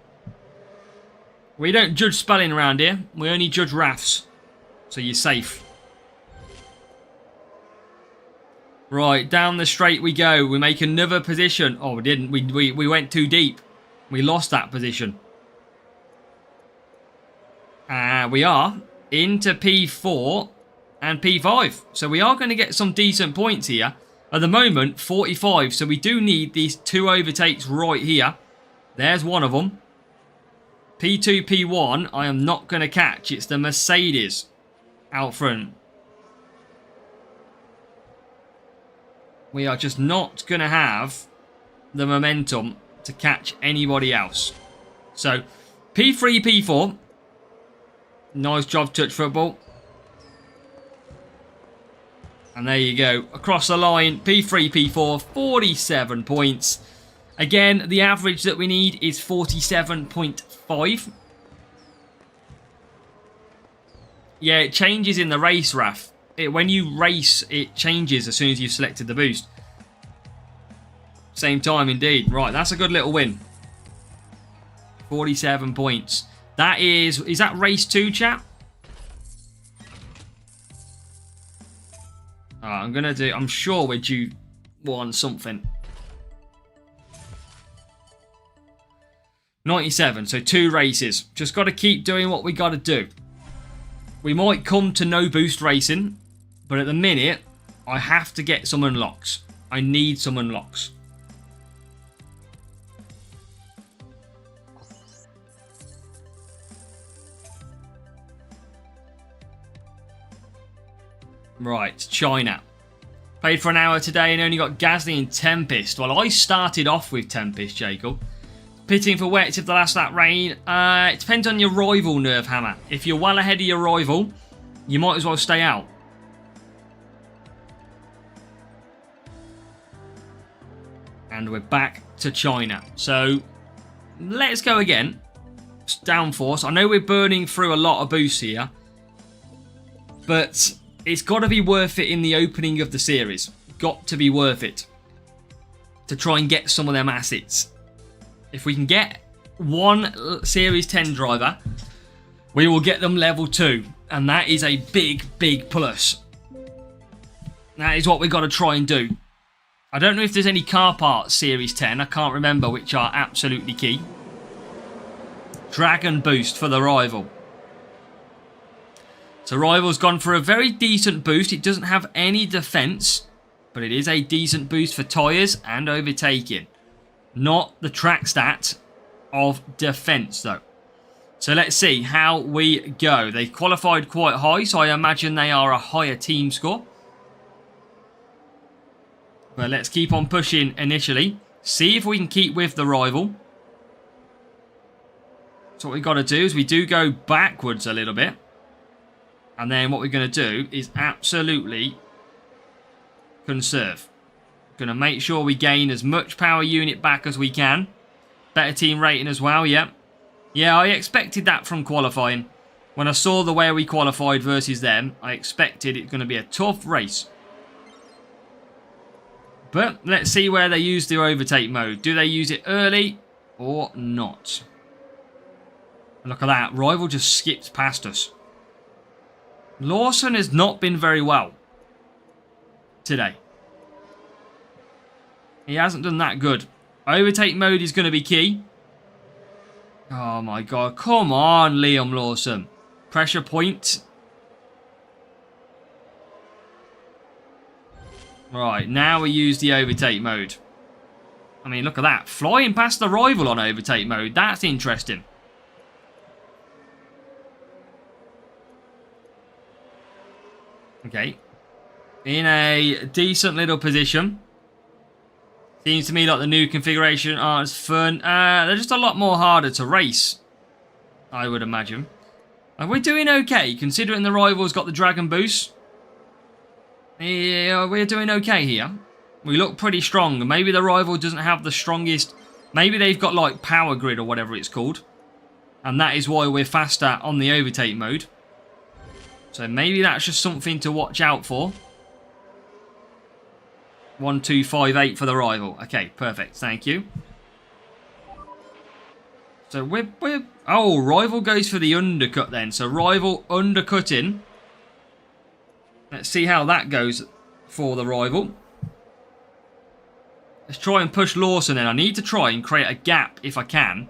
We don't judge spelling around here. We only judge RAFs. So you're safe. Right, down the straight we go. We make another position. Oh, we didn't. We went too deep. We lost that position. We are into P4 and P5. So we are going to get some decent points here. At the moment, 45. So we do need these 2 overtakes right here. There's one of them. P2, P1, I am not going to catch. It's the Mercedes out front. We are just not going to have the momentum to catch anybody else. So, P3, P4. Nice job, touch football. And there you go. Across the line, P3, P4, 47 points. Again, the average that we need is 47.5. Yeah, it changes in the race, Raf. When you race, it changes as soon as you've selected the boost. Same time, indeed. Right, that's a good little win. 47 points. That is that race 2, chap? I'm sure we're due 1 something. 97, so 2 races. Just got to keep doing what we got to do. We might come to no boost racing, but at the minute, I have to get some unlocks. I need some unlocks. Right, China. Paid for an hour today and only got Gasly and Tempest. Well, I started off with Tempest, Jacob. Pitting for wets if the last lap rain. It depends on your rival, Nerve Hammer. If you're well ahead of your rival, you might as well stay out. And we're back to China. So, let's go again. Downforce. I know we're burning through a lot of boosts here. But it's got to be worth it in the opening of the series. Got to be worth it. To try and get some of them assets. If we can get 1 Series 10 driver, we will get them level 2. And that is a big, big plus. That is what we've got to try and do. I don't know if there's any car parts Series 10. I can't remember, which are absolutely key. Dragon boost for the rival. So rival's gone for a very decent boost. It doesn't have any defense, but it is a decent boost for tyres and overtaking. Not the track stat of defense, though. So let's see how we go. They qualified quite high, so I imagine they are a higher team score. But let's keep on pushing initially. See if we can keep with the rival. So what we've got to do is we do go backwards a little bit. And then what we're going to do is absolutely conserve. Going to make sure we gain as much power unit back as we can. Better team rating as well, yeah. Yeah, I expected that from qualifying. When I saw the way we qualified versus them, I expected it's going to be a tough race. But let's see where they use the overtake mode. Do they use it early or not? Look at that. Rival just skipped past us. Lawson has not been very well today. He hasn't done that good. Overtake mode is going to be key. Oh my god. Come on, Liam Lawson. Pressure point. Right, now we use the overtake mode. I mean, look at that. Flying past the rival on overtake mode. That's interesting. Okay. In a decent little position. Seems to me like the new configuration aren't as fun. They're just a lot more harder to race, I would imagine. We're doing okay, considering the rival's got the Dragon Boost. Yeah, we're doing okay here. We look pretty strong. Maybe the rival doesn't have the strongest... Maybe they've got like Power Grid or whatever it's called. And that is why we're faster on the overtake mode. So maybe that's just something to watch out for. 1258 for the rival. Okay, perfect. Thank you. So we're... Oh, rival goes for the undercut then. So rival undercutting. Let's see how that goes for the rival. Let's try and push Lawson in. I need to try and create a gap, if I can,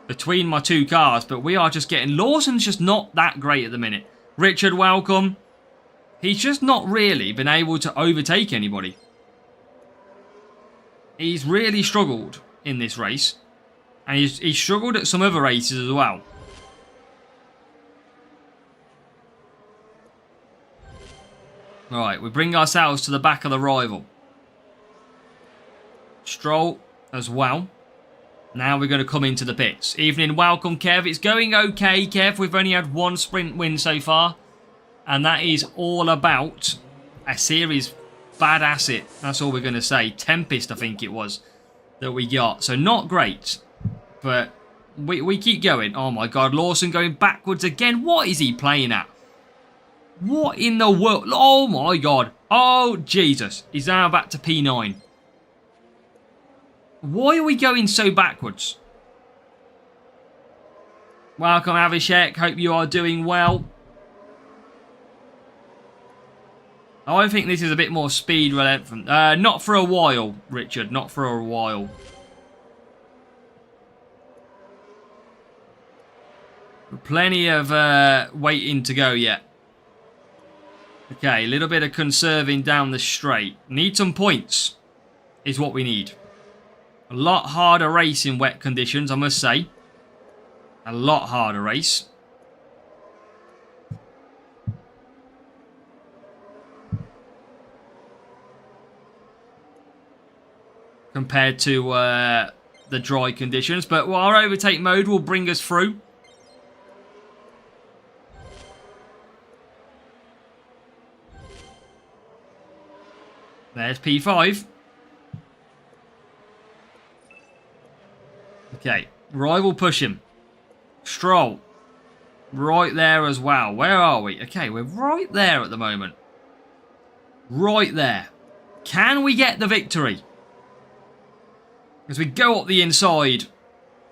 between my two cars. But we are just getting... Lawson's just not that great at the minute. Richard, welcome. He's just not really been able to overtake anybody. He's really struggled in this race. And he's struggled at some other races as well. Alright, we bring ourselves to the back of the rival. Stroll as well. Now we're going to come into the pits. Evening, welcome Kev. It's going okay, Kev. We've only had one sprint win so far. And that is all about a series bad asset. That's all we're going to say. Tempest, I think it was, that we got. So not great. But we keep going. Oh my god, Lawson going backwards again. What is he playing at? What in the world? Oh my god. Oh Jesus. He's now back to P9. Why are we going so backwards? Welcome Avishek. Hope you are doing well. I think this is a bit more speed relevant. Not for a while, Richard. Not for a while. Plenty of waiting to go yet. Okay, a little bit of conserving down the straight. Need some points is what we need. A lot harder race in wet conditions, I must say. A lot harder race. Compared to the dry conditions. But our overtake mode will bring us through. There's P5. Okay, rival push him. Stroll. Right there as well. Where are we? Okay, we're right there at the moment. Right there. Can we get the victory? As we go up the inside.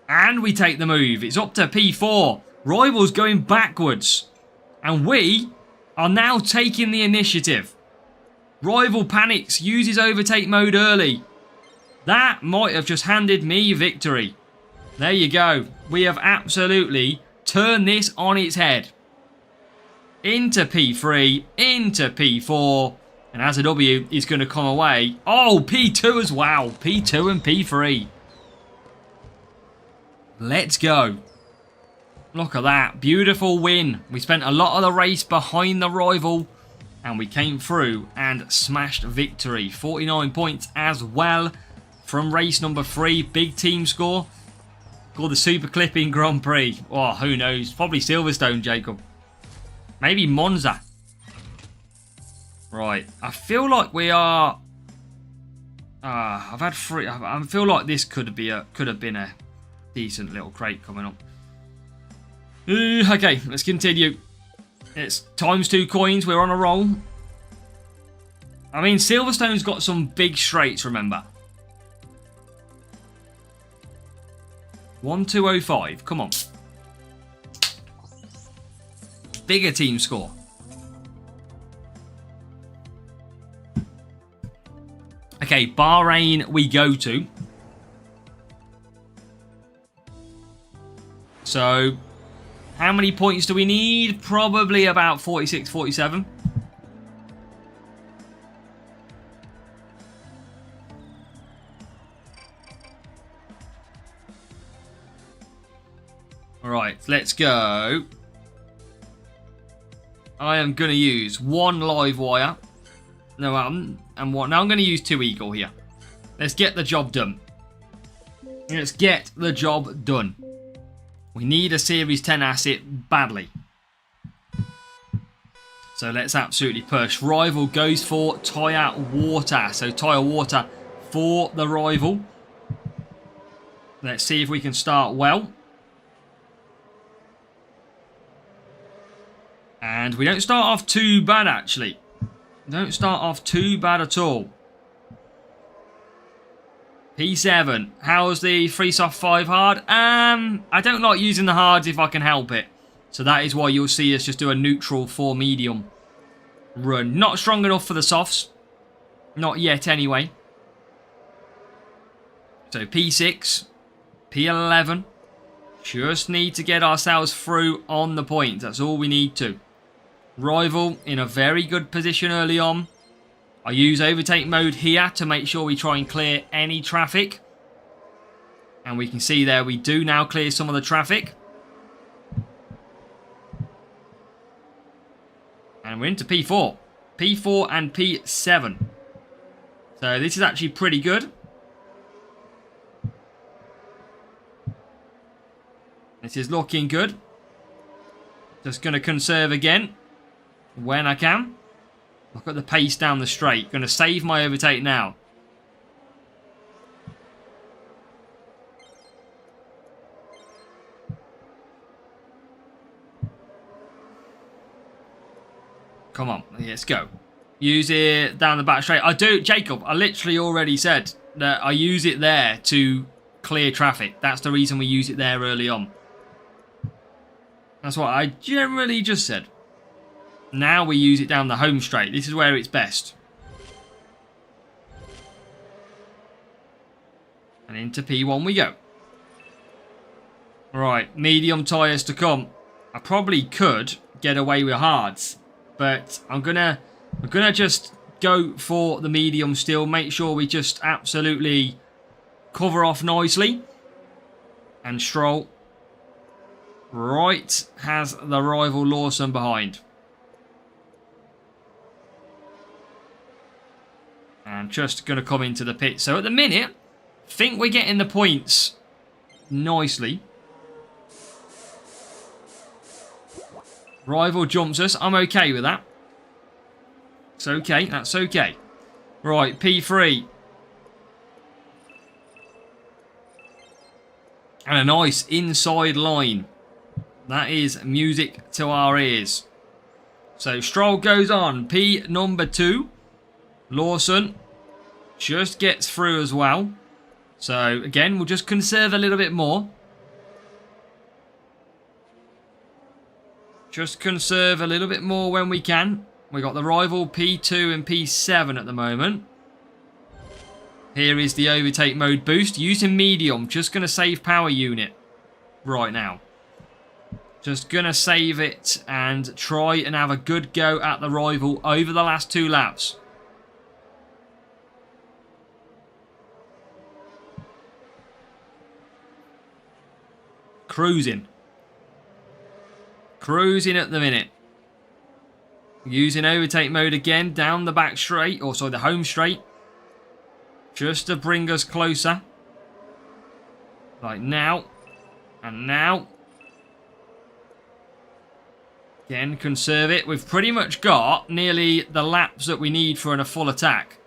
And we take the move. It's up to P4. Rival's going backwards. And we are now taking the initiative. Rival panics, uses overtake mode early. That might have just handed me victory. There you go. We have absolutely turned this on its head. Into P3, into P4. And as a W is going to come away. Oh, P2 as well. P2 and P3. Let's go. Look at that. Beautiful win. We spent a lot of the race behind the rival. And we came through and smashed victory. 49 points as well from race number 3. Big team score. Called the Super Clipping Grand Prix. Oh, who knows? Probably Silverstone, Jacob. Maybe Monza. Right. I feel like we are... I've had 3... I feel like this could have been a decent little crate coming up. Okay, let's continue. It's ×2 coins. We're on a roll. I mean, Silverstone's got some big straights, remember. 1205. Come on. Bigger team score. Okay, Bahrain we go to. So... how many points do we need? Probably about 46, 47. Alright, let's go. I am going to use 1 live wire. No, and what? Now I'm going to use 2 eagle here. Let's get the job done. Let's get the job done. We need a Series 10 asset badly. So let's absolutely push. Rival goes for tyre water. So tyre water for the rival. Let's see if we can start well. And we don't start off too bad, actually. Don't start off too bad at all. P7. How's the free soft 5 hard? I don't like using the hards if I can help it. So that is why you'll see us just do a neutral 4 medium run. Not strong enough for the softs. Not yet, anyway. So P6. P11. Just need to get ourselves through on the points. That's all we need to. Rival in a very good position early on. I use overtake mode here to make sure we try and clear any traffic. And we can see there we do now clear some of the traffic. And we're into P4. P4 and P7. So this is actually pretty good. This is looking good. Just going to conserve again when I can. Look at the pace down the straight. Going to save my overtake now. Come on, let's go. Use it down the back straight. I do, Jacob, I literally already said that I use it there to clear traffic. That's the reason we use it there early on. That's what I generally just said. Now we use it down the home straight. This is where it's best. And into P1 we go. Right, medium tyres to come. I probably could get away with hards, but I'm gonna just go for the medium still. Make sure we just absolutely cover off nicely. And Stroll right has the rival Lawson behind. And just going to come into the pit. So at the minute, I think we're getting the points nicely. Rival jumps us. I'm okay with that. It's okay. That's okay. Right, P3. And a nice inside line. That is music to our ears. So Stroll goes on. P number 2. Lawson just gets through as well. So again, we'll just conserve a little bit more. Just conserve a little bit more when we can. We got the rival P2 and P7 at the moment. Here is the overtake mode boost. Using medium. Just going to save power unit right now. Just going to save it and try and have a good go at the rival over the last 2 laps. Cruising. Cruising at the minute. Using overtake mode again down the back straight. Or sorry, the home straight. Just to bring us closer. Like now. And now. Again, conserve it. We've pretty much got nearly the laps that we need for a full attack.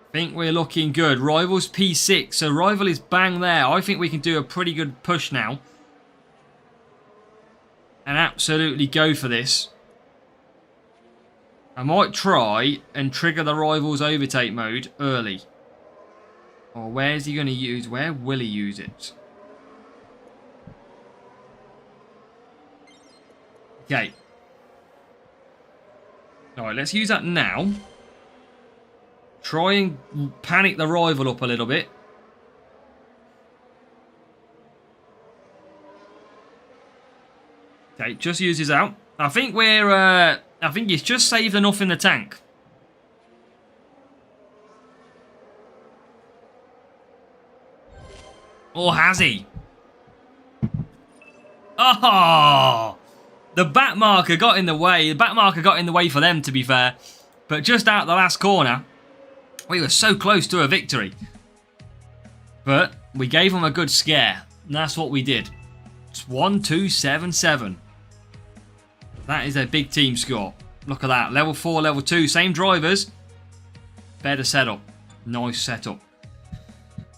I think we're looking good. Rival's P6. So Rival is bang there. I think we can do a pretty good push now. And absolutely go for this. I might try and trigger the Rival's overtake mode early. Or where's he going to use? Where will he use it? Okay. Alright, let's use that now. Try and panic the rival up a little bit. Okay, just use his out. I think we're, I think he's just saved enough in the tank. Or has he? Oh! The back marker got in the way. The back marker got in the way for them, to be fair. But just out the last corner, we were so close to a victory. But we gave them a good scare. And that's what we did. It's 1-2-7-7. That is a big team score. Look at that. Level 4, level 2. Same drivers. Better setup. Nice setup.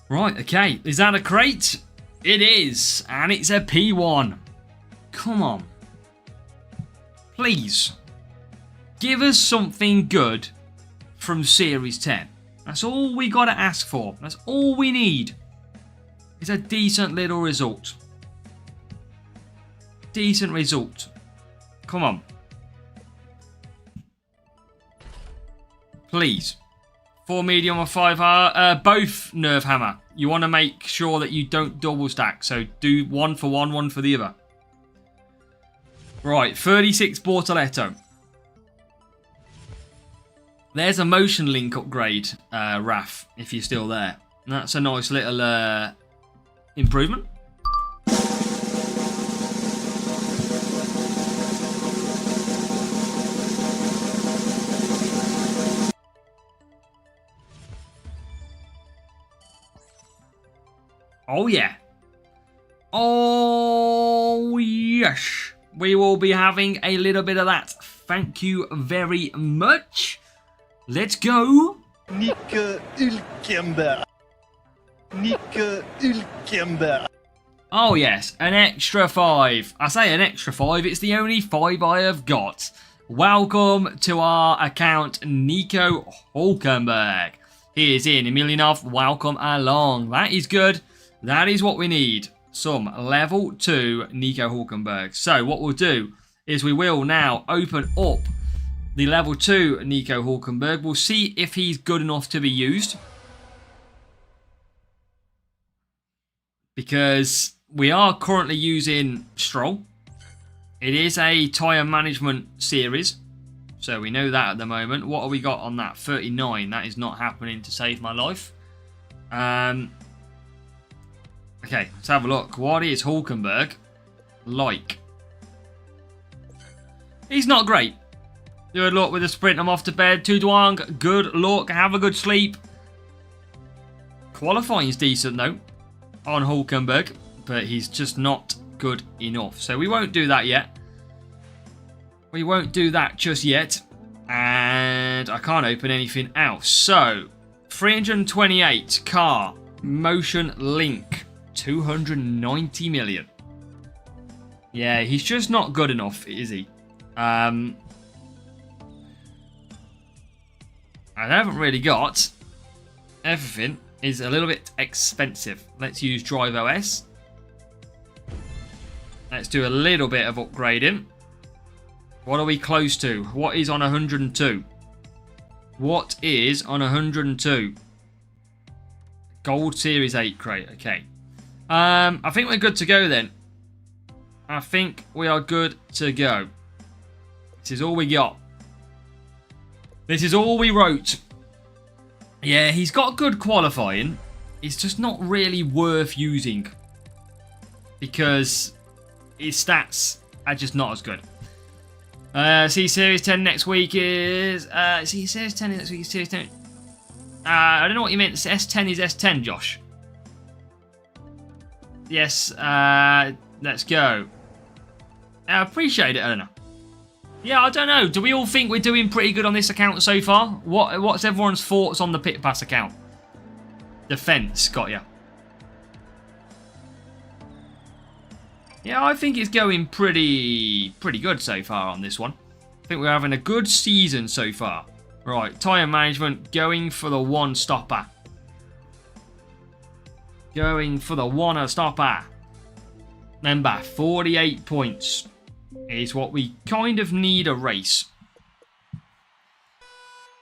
Right, okay. Is that a crate? It is. And it's a P1. Come on. please, give us something good from Series 10. That's all we got to ask for. That's all we need. It's a decent little result. Decent result. Come on. Please. 4 medium or 5 hard. Both nerve hammer. You want to make sure that you don't double stack. So do one for one, one for the other. Right. 36 Bortoletto. There's a motion link upgrade, Raf, if you're still there. And that's a nice little improvement. Oh, yeah. Oh, yes. We will be having a little bit of that. Thank you very much. Let's go. Nico Hülkenberg. Nico Hülkenberg. Oh, yes. An extra 5. I say an extra 5. It's the only 5 I have got. Welcome to our account, Nico Hülkenberg. He is in. Emilianov, welcome along. That is good. That is what we need. Some level 2 Nico Hülkenberg. So what we'll do is we will now open up the level 2 Nico Hülkenberg. We'll see if he's good enough to be used. Because we are currently using Stroll. It is a tyre management series. So we know that at the moment. What have we got on that? 39. That is not happening to save my life. Okay, let's have a look. What is Hülkenberg like? He's not great. Good luck with the sprint. I'm off to bed. Tudwang, good luck. Have a good sleep. Qualifying's decent though on Hülkenberg, but he's just not good enough. So we won't do that yet. We won't do that just yet. And I can't open anything else. So 328 car motion link. 290 million. Yeah, he's just not good enough, is he? I haven't really got everything. Is a little bit expensive. Let's use Drive OS. Let's do a little bit of upgrading. What are we close to? What is on 102? What is on 102? Gold Series 8 crate. Okay. I think we're good to go then. I think we are good to go. This is all we got. This is all we wrote. Yeah, he's got good qualifying. It's just not really worth using. Because his stats are just not as good. See, Series 10 next week is... see, Series 10 next week is Series 10. I don't know what you meant. S10 is S10, Josh. Yes, let's go. I appreciate it, Eleanor. Yeah, I don't know. Do we all think we're doing pretty good on this account so far? What's everyone's thoughts on the Pit Pass account? Defense, got ya. Yeah, I think it's going pretty good so far on this one. I think we're having a good season so far. Right, tyre management, going for the one stopper. Going for the one stopper. Remember, 48 points is what we kind of need a race.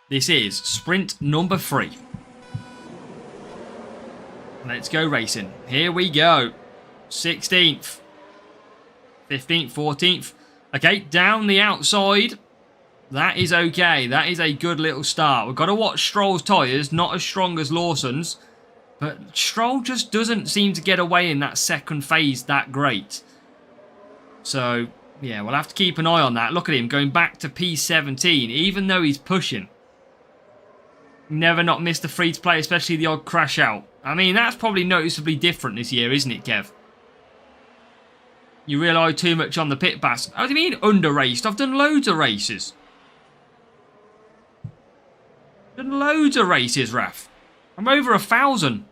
This is sprint number 3. Let's go racing. Here we go. 16th. 15th, 14th. Okay, down the outside. That is okay. That is a good little start. We've got to watch Stroll's tyres. Not as strong as Lawson's. But Stroll just doesn't seem to get away in that second phase that great. So, yeah, we'll have to keep an eye on that. Look at him going back to P17, even though he's pushing. Never not missed a free-to-play, especially the odd crash out. I mean, that's probably noticeably different this year, isn't it, Kev? You rely too much on the pit pass. How do you mean under-raced? I've done loads of races. Done loads of races, Raf. I'm over 1,000.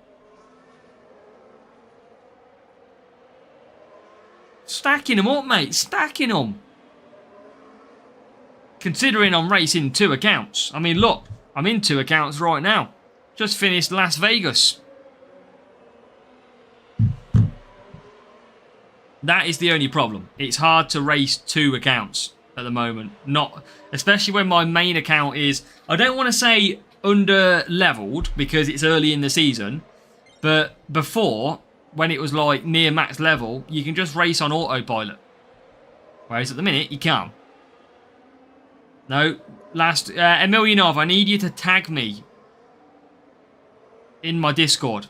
Stacking them up, mate. Stacking them. Considering I'm racing 2 accounts. I mean, look, I'm in 2 accounts right now. Just finished Las Vegas. That is the only problem. It's hard to race 2 accounts at the moment. Not, especially when my main account is, I don't want to say under leveled because it's early in the season, but before, when it was like near max level, you can just race on autopilot. Whereas at the minute, you can't. No, last, Emilionov, I need you to tag me in my Discord.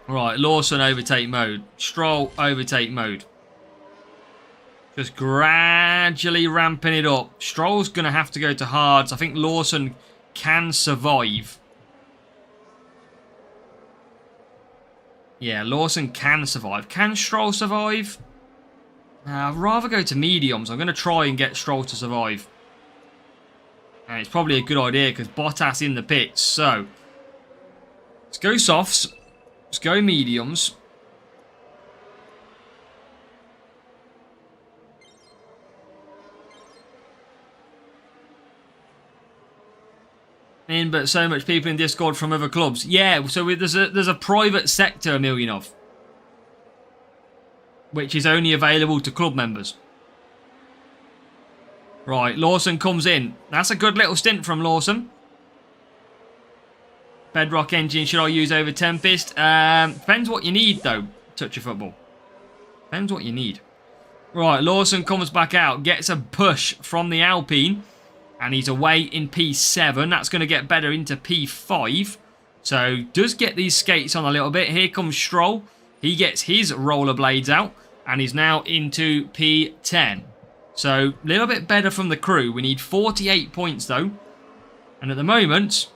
Right, Lawson overtake mode. Stroll overtake mode. Just gradually ramping it up. Stroll's going to have to go to hards. I think Lawson can survive. Yeah, Lawson can survive. Can Stroll survive? I'd rather go to mediums. I'm going to try and get Stroll to survive. And it's probably a good idea because Bottas in the pits. So, let's go softs. Let's go mediums. But so much people in Discord from other clubs. Yeah, so there's a private sector, Emilionov, which is only available to club members. Right, Lawson comes in. That's a good little stint from Lawson. Bedrock engine should I use over Tempest? Depends what you need though, Touch of Football. Depends what you need. Right, Lawson comes back out, gets a push from the Alpine. And he's away in P7. That's going to get better into P5. So, does get these skates on a little bit. Here comes Stroll. He gets his rollerblades out. And he's now into P10. So, a little bit better from the crew. We need 48 points, though. And at the moment,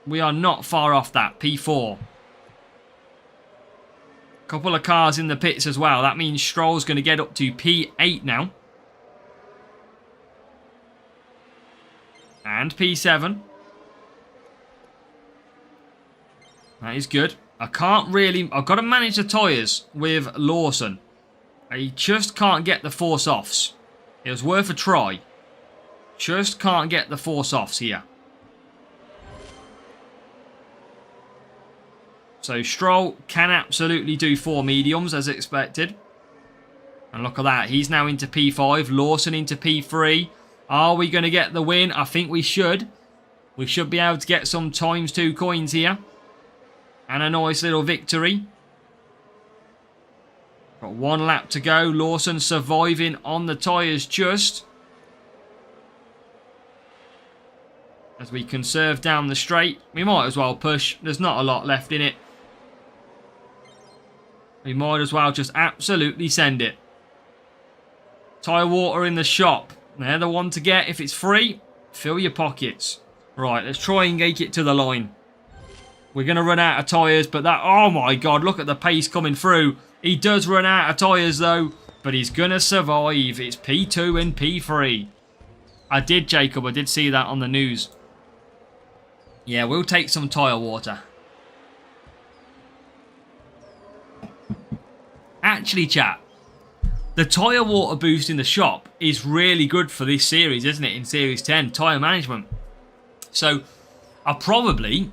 we are not far off that. P4. Couple of cars in the pits as well. That means Stroll's going to get up to P8 now. And P7. That is good. I can't really... I've got to manage the tyres with Lawson. I just can't get the force offs. It was worth a try. Just can't get the force offs here. So Stroll can absolutely do 4 mediums as expected. And look at that. He's now into P5. Lawson into P3. Are we going to get the win? I think we should. We should be able to get some ×2 coins here. And a nice little victory. Got 1 lap to go. Lawson surviving on the tyres just. As we conserve down the straight. We might as well push. There's not a lot left in it. We might as well just absolutely send it. Tyre water in the shop. They're the one to get. If it's free, fill your pockets. Right, let's try and get it to the line. We're going to run out of tyres, but that... Oh my God, look at the pace coming through. He does run out of tyres though, but he's going to survive. It's P2 and P3. I did, Jacob. I did see that on the news. Yeah, we'll take some tyre water. Actually, chat. The tyre water boost in the shop is really good for this series, isn't it? In Series 10, tyre management. So, I probably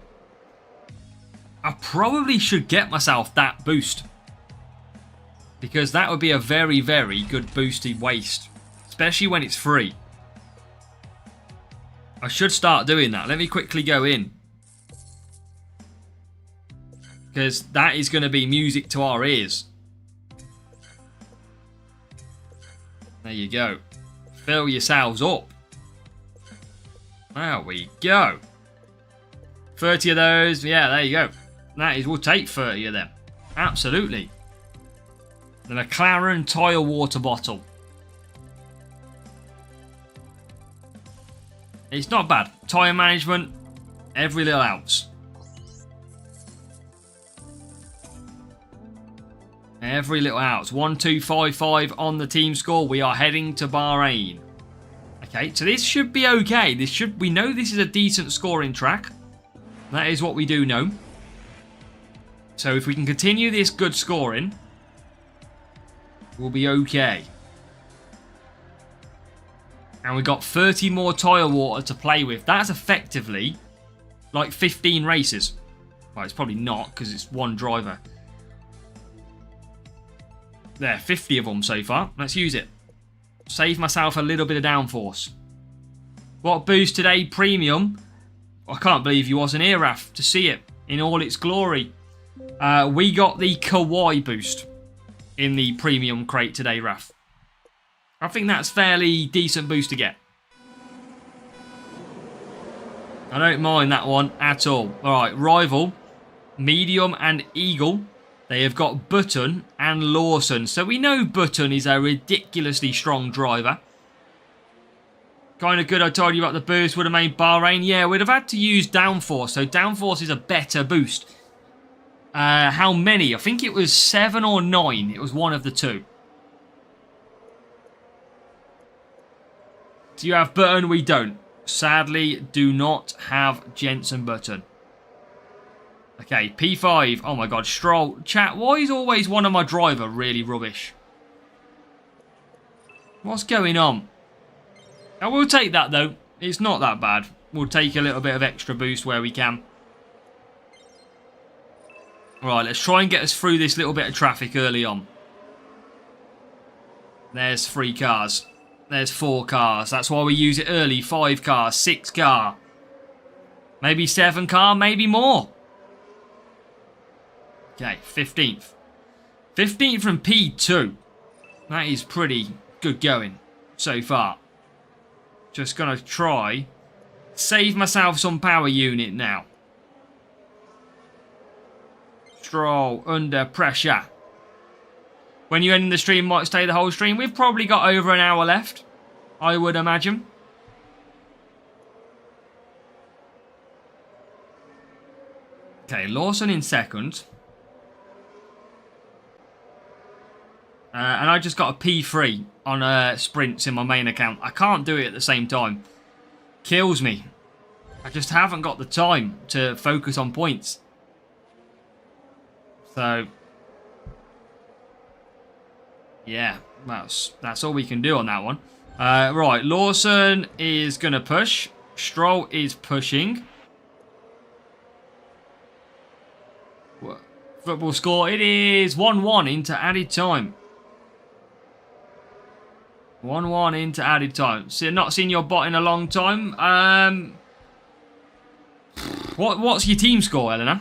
should get myself that boost. Because that would be a very, very good boosted waste. Especially when it's free. I should start doing that. Let me quickly go in. Because that is going to be music to our ears. There you go. Fill yourselves up. There we go. 30 of those. Yeah, there you go. That is, we'll take 30 of them. Absolutely. The McLaren tyre water bottle. It's not bad. Tyre management, every little ounce. Every little ounce. 1-2-5-5 on the team score. We are heading to Bahrain. Okay, so this should be okay. We know this is a decent scoring track. That is what we do know. So if we can continue this good scoring, we'll be okay. And we've got 30 more tyre water to play with. That's effectively like 15 races. Well, it's probably not because it's one driver. There, 50 of them so far. Let's use it. Save myself a little bit of downforce. What boost today? Premium. I can't believe you wasn't here, Raf, to see it in all its glory. We got the Kawaii boost in the premium crate today, Raf. I think that's fairly decent boost to get. I don't mind that one at all. Alright, Rival, Medium and Eagle. They have got Button and Lawson. So we know Button is a ridiculously strong driver. Kind of good I told you about the boost would have made Bahrain. Yeah, we'd have had to use downforce. So downforce is a better boost. How many? I think it was 7 or 9. It was one of the two. Do you have Button? We don't. Sadly, do not have Jensen Button. Okay, P5. Oh my god, Stroll. Chat, why is always one of my driver really rubbish? What's going on? I will take that though. It's not that bad. We'll take a little bit of extra boost where we can. Alright, let's try and get us through this little bit of traffic early on. There's 3 cars. There's 4 cars. That's why we use it early. 5 cars, 6 car. Maybe 7 car, maybe more. Okay, 15th. 15th from P2. That is pretty good going so far. Just going to try save myself some power unit now. Stroll under pressure. When you end the stream, might stay the whole stream. We've probably got over an hour left, I would imagine. Okay, Lawson in second. And I just got a P3 on sprints in my main account. I can't do it at the same time. Kills me. I just haven't got the time to focus on points. So, yeah, that's all we can do on that one. Right, Lawson is going to push. Stroll is pushing. Football score, it is 1-1 into added time. 1-1 into added time. So not seen your bot in a long time. What's your team score, Eleanor?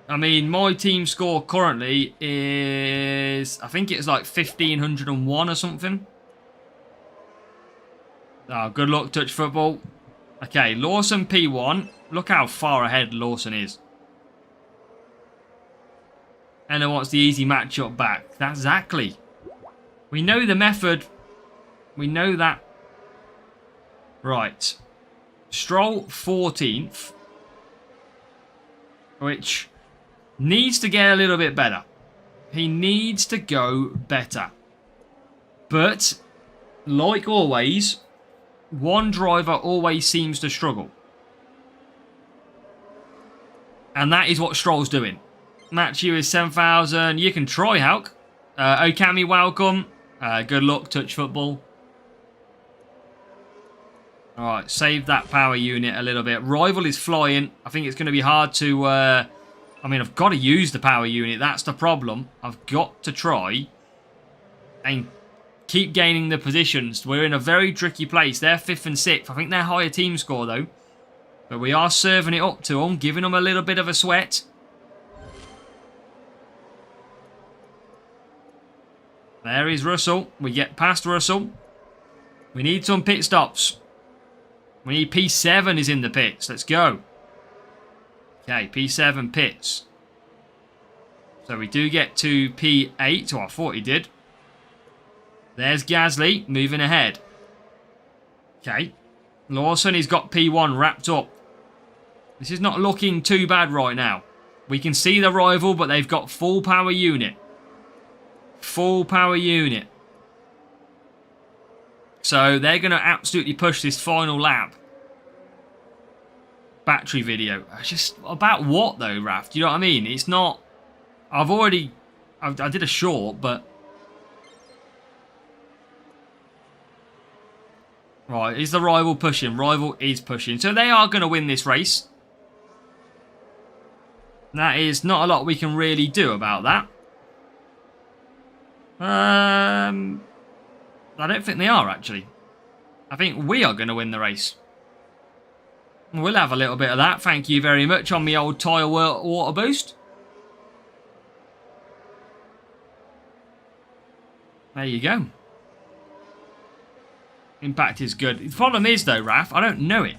I mean, my team score currently is, I think it's like 1501 or something. Oh, good luck, touch football. Okay, Lawson P1. Look how far ahead Lawson is. And then wants the easy matchup back. That's exactly. We know the method. We know that. Right. Stroll 14th. Which needs to get a little bit better. He needs to go better. But, like always, one driver always seems to struggle. And that is what Stroll's doing. Match you is 7,000. You can try, Hulk. Okami, welcome. Good luck, touch football. Alright, save that power unit a little bit. Rival is flying. I think it's going to be hard to... I mean, I've got to use the power unit. That's the problem. I've got to try and keep gaining the positions. We're in a very tricky place. They're 5th and 6th. I think they're higher team score, though. But we are serving it up to them, giving them a little bit of a sweat. There is Russell. We get past Russell. We need some pit stops. We need P7 is in the pits. Let's go. Okay, P7 pits. So we do get to P8. Oh, I thought he did. There's Gasly moving ahead. Okay. Lawson, he's got P1 wrapped up. This is not looking too bad right now. We can see the rival, but they've got full power unit. Full power unit. So they're going to absolutely push this final lap. Battery video. Just about what though, Raf? Do you know what I mean? It's not I've already... I did a short, but... Right, is the rival pushing? Rival is pushing. So they are going to win this race. That is not a lot we can really do about that. I don't think they are, actually. I think we are going to win the race. We'll have a little bit of that. Thank you very much on the old tyre water boost. There you go. Impact is good. The problem is, though, Raf, I don't know it.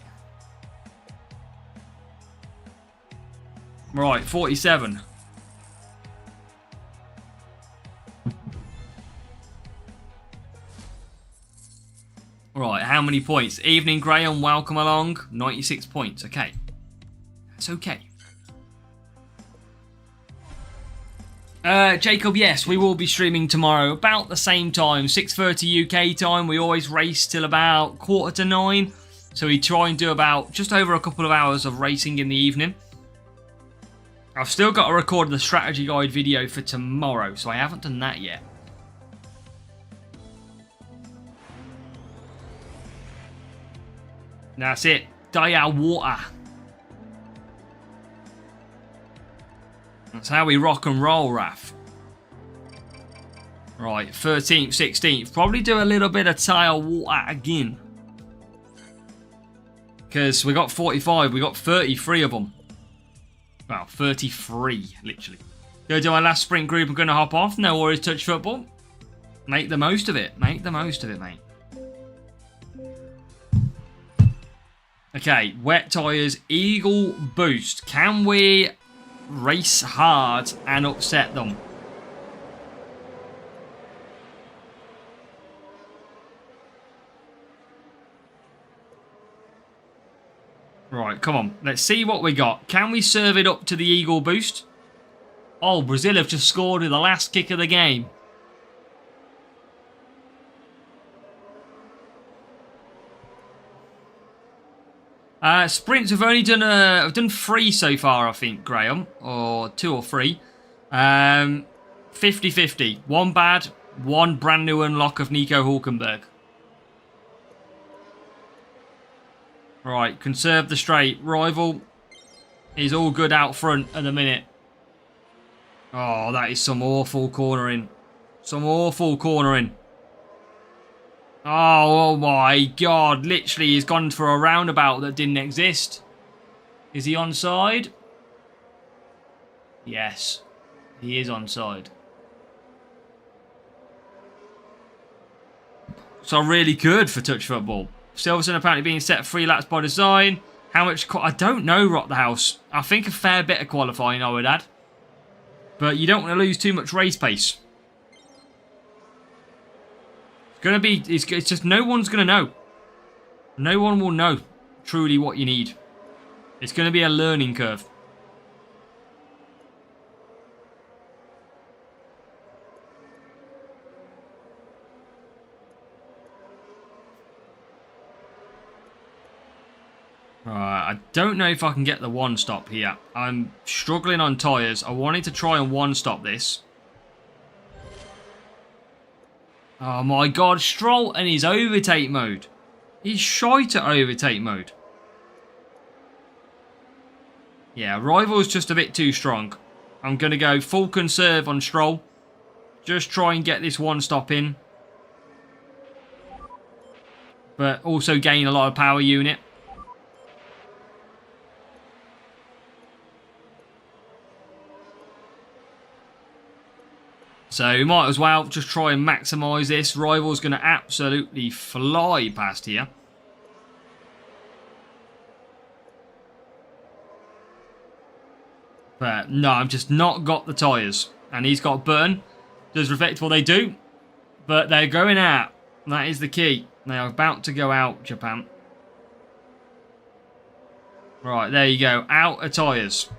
Right, 47. Right, how many points? Evening, Graham, welcome along. 96 points, okay. That's okay. Jacob, yes, we will be streaming tomorrow about the same time, 6:30 UK time. We always race till about 8:45. So we try and do about just over a couple of hours of racing in the evening. I've still got to record the strategy guide video for tomorrow, so I haven't done that yet. That's it. Dia water. That's how we rock and roll, Raf. Right, 13th, 16th. Probably do a little bit of tire water again. Because we got 45, we got 33 of them. Well, 33, literally. Go do our last sprint group. I'm going to hop off. No worries, touch football. Make the most of it. Make the most of it, mate. Okay, wet tyres, Eagle boost. Can we race hard and upset them? Right, come on. Let's see what we got. Can we serve it up to the Eagle boost? Oh, Brazil have just scored with the last kick of the game. Sprints have only done I've done 3 so far, I think, Graham, or 2 or 3. 50-50. 1 bad, 1 brand new unlock of Nico Hulkenberg. Right, conserve the straight. Rival is all good out front at the minute. Oh, that is some awful cornering. Some awful cornering. Oh my god, literally he's gone for a roundabout that didn't exist. Is he onside? Yes, he is onside. So really good for touch football. Silverson apparently being set 3 laps by design. How much? I don't know, Rot the House. I think a fair bit of qualifying, I would add. But you don't want to lose too much race pace. Gonna be, it's just no one's gonna know. No one will know truly what you need. It's gonna be a learning curve. Right, I don't know if I can get the 1 stop here. I'm struggling on tyres. I wanted to try and 1 stop this. Oh my god, Stroll and his overtake mode. He's shite at overtake mode. Yeah, Rival's just a bit too strong. I'm going to go full conserve on Stroll. Just try and get this 1 stop in. But also gain a lot of power unit. So we might as well just try and maximise this. Rival's going to absolutely fly past here. But no, I've just not got the tyres. And he's got burn. Does reflect what they do. But they're going out. That is the key. They are about to go out, Japan. Right, there you go. Out of tyres.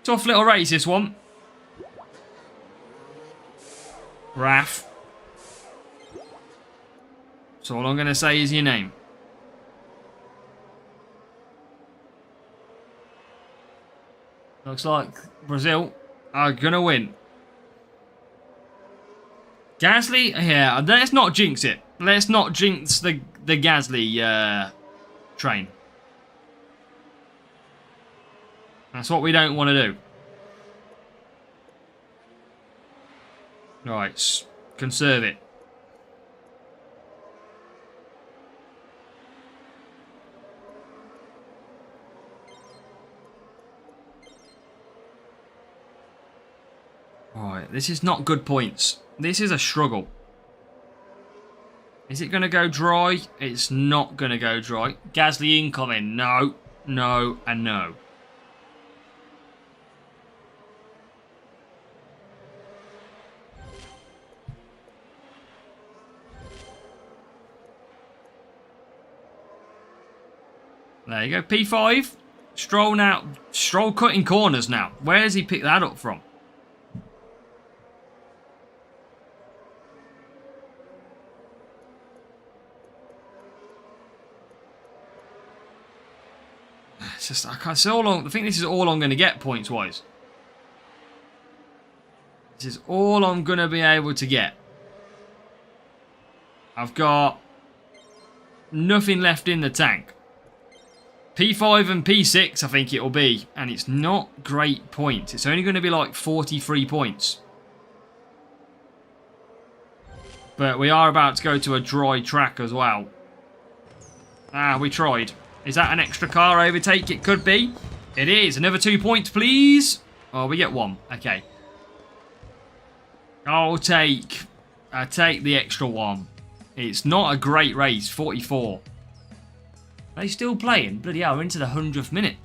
Tough little race, this one. So all I'm going to say is your name. Looks like Brazil are going to win. Gasly, yeah, let's not jinx it. Let's not jinx the Gasly train. That's what we don't want to do. Right, conserve it. Right, this is not good points. This is a struggle. Is it going to go dry? It's not going to go dry. Gasly incoming. No, no, and no. There you go. P5. Stroll now. Stroll cutting corners now. Where does he pick that up from? It's just, I can't say all on. I think this is all I'm going to get points wise. This is all I'm going to be able to get. I've got nothing left in the tank. P5 and P6 I think it'll be, and it's not great points. It's only going to be like 43 points. But we are about to go to a dry track as well. Ah, we tried. Is that an extra car overtake? It could be. It is. Another 2 points, please. Oh, we get 1. Okay. I'll take the extra 1. It's not a great race. 44. Are they still playing? Bloody hell, we're into the 100th minute.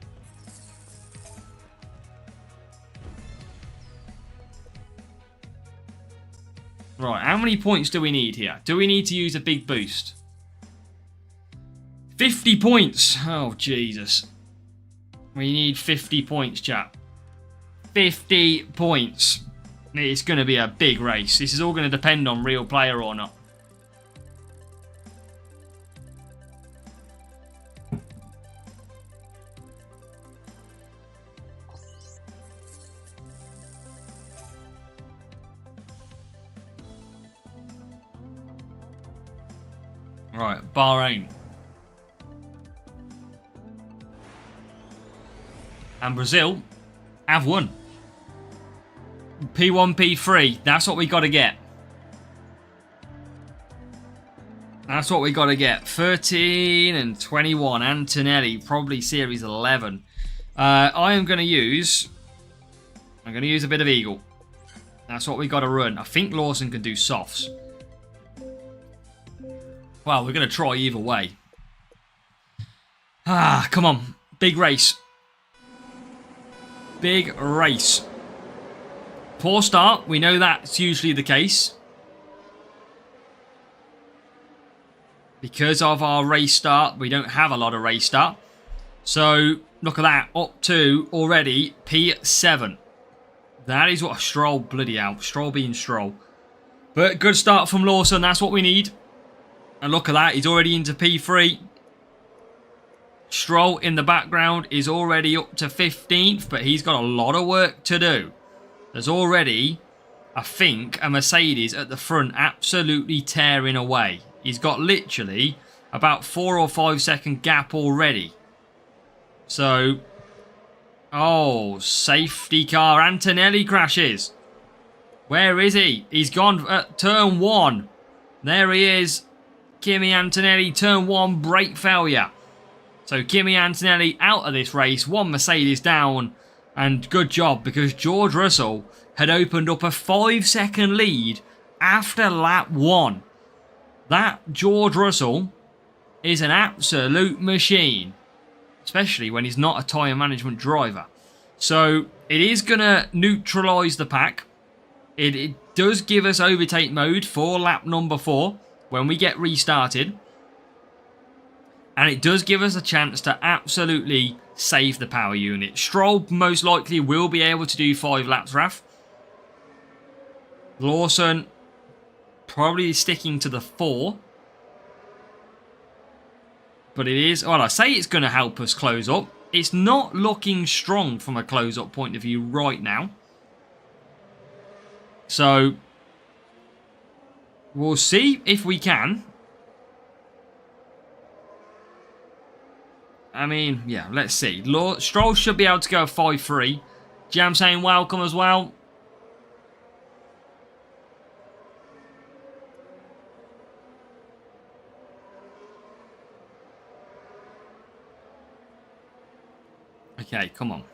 Right, how many points do we need here? Do we need to use a big boost? 50 points. Oh, Jesus. We need 50 points, chap. 50 points. It's going to be a big race. This is all going to depend on real player or not. Right, Bahrain. And Brazil have won. P1, P3. That's what we got to get. That's what we got to get. 13 and 21. Antonelli, probably Series 11. I'm going to use a bit of Eagle. That's what we got to run. I think Lawson can do softs. Well, we're going to try either way. Ah, come on. Big race. Big race. Poor start. We know that's usually the case. Because of our race start, we don't have a lot of race start. So, look at that. Up to already P7. That is what a Stroll, bloody hell. Stroll being Stroll. But good start from Lawson. That's what we need. And look at that. He's already into P3. Stroll in the background is already up to 15th, but he's got a lot of work to do. There's already, I think, a Mercedes at the front absolutely tearing away. He's got literally about 4 or 5 second gap already. So, oh, safety car. Antonelli crashes. Where is he? He's gone at turn 1. There he is. Kimi Antonelli, turn 1, brake failure. So Kimi Antonelli out of this race, 1 Mercedes down, and good job because George Russell had opened up a 5-second lead after lap 1. That George Russell is an absolute machine, especially when he's not a tyre management driver. So it is going to neutralise the pack. It does give us overtake mode for lap number 4 when we get restarted. And it does give us a chance to absolutely save the power unit. Stroll most likely will be able to do 5 laps, Raf. Lawson probably sticking to the 4. But it is, well, I say it's going to help us close up. It's not looking strong from a close-up point of view right now. So, we'll see if we can. I mean, yeah, let's see. Stroll should be able to go 5-3. Jam saying welcome as well. Okay, come on.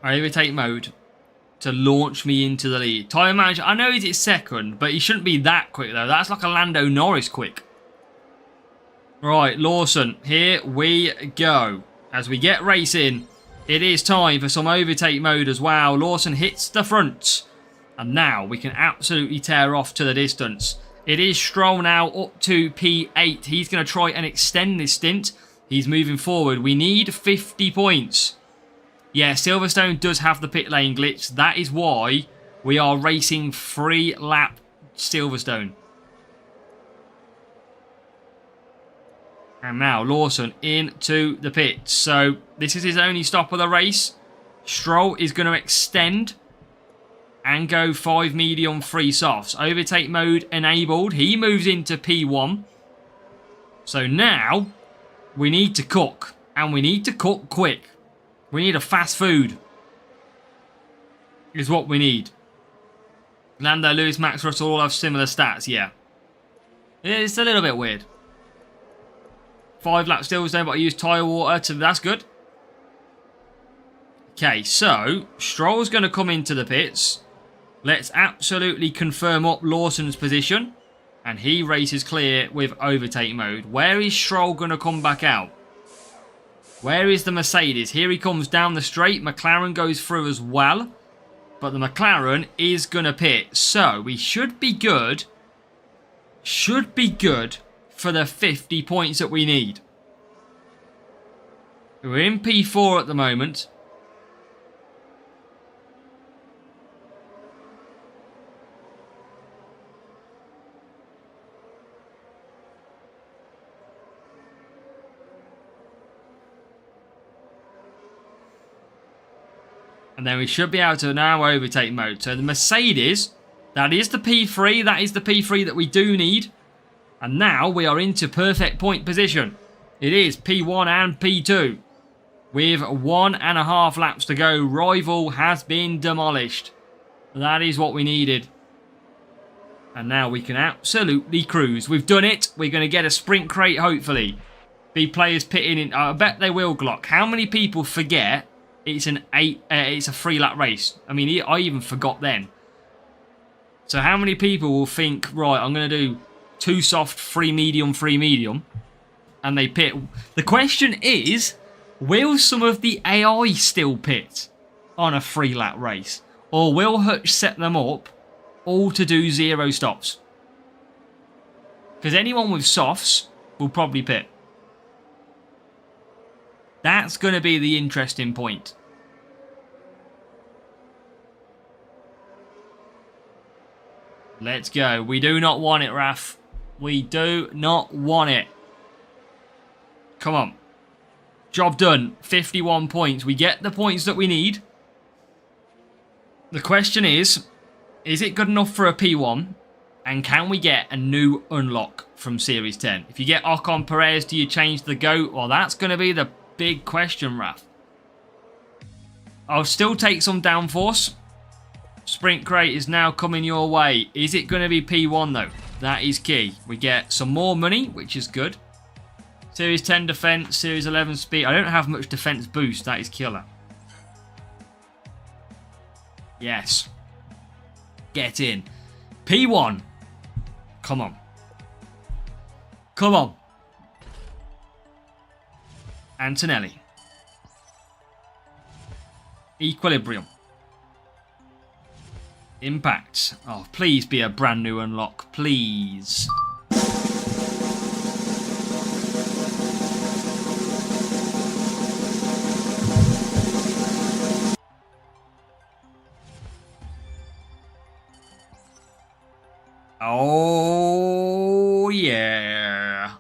Overtake mode to launch me into the lead. Tyre manager, I know he's second, but he shouldn't be that quick though. That's like a Lando Norris quick. Right, Lawson, here we go. As we get racing, it is time for some overtake mode as well. Lawson hits the front. And now we can absolutely tear off to the distance. It is Stroll now up to P8. He's going to try and extend this stint. He's moving forward. We need 50 points. Yeah, Silverstone does have the pit lane glitch. That is why we are racing 3-lap Silverstone. And now Lawson into the pits. So this is his only stop of the race. Stroll is going to extend and go 5 medium, 3 softs. Overtake mode enabled. He moves into P1. So now we need to cook. And we need to cook quick. We need a fast food. Is what we need. Lando, Lewis, Max, Russell all have similar stats. Yeah. It's a little bit weird. 5 laps Silverstone, but I use tyre water to... That's good. Okay, so Stroll's going to come into the pits. Let's absolutely confirm up Lawson's position. And he races clear with overtake mode. Where is Stroll going to come back out? Where is the Mercedes? Here he comes down the straight. McLaren goes through as well. But the McLaren is going to pit. So we should be good. Should be good for the 50 points that we need. We're in P4 at the moment. And then we should be able to now overtake mode. So the Mercedes, that is the P3. That is the P3 that we do need. And now we are into perfect point position. It is P1 and P2. With 1.5 laps to go, rival has been demolished. That is what we needed. And now we can absolutely cruise. We've done it. We're going to get a sprint crate, hopefully. Be players pitting in. I bet they will, Glock. How many people forget it's it's a 3-lap race? I mean, I even forgot then. So how many people will think, right, I'm going to do 2 soft, 3 medium, and they pit? The question is, will some of the AI still pit on a 3-lap race? Or will Hutch set them up all to do 0 stops? Because anyone with softs will probably pit. That's going to be the interesting point. Let's go. We do not want it, Raf. We do not want it. Come on. Job done. 51 points. We get the points that we need. The question is it good enough for a P1? And can we get a new unlock from Series 10? If you get Ocon Perez, do you change the GOAT? Well, that's going to be the big question, Raf. I'll still take some downforce. Sprint crate is now coming your way. Is it going to be P1 though? That is key. We get some more money, which is good. Series 10 defense, Series 11 speed. I don't have much defense boost. That is killer. Yes. Get in. P1. Come on. Come on. Antonelli. Equilibrium. Impact. Oh, please be a brand new unlock. Please. yeah.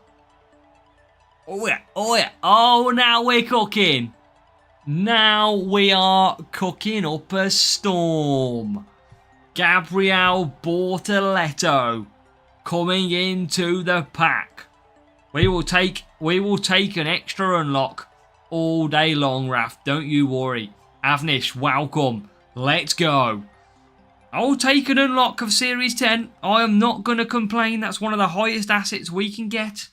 Oh yeah, oh yeah. Oh, now we're cooking. Now we are cooking up a storm. Gabriel Bortoletto coming into the pack. We will take an extra unlock all day long, Raf. Don't you worry. Avnish, welcome. Let's go. I'll take an unlock of Series 10. I am not going to complain. That's one of the highest assets we can get.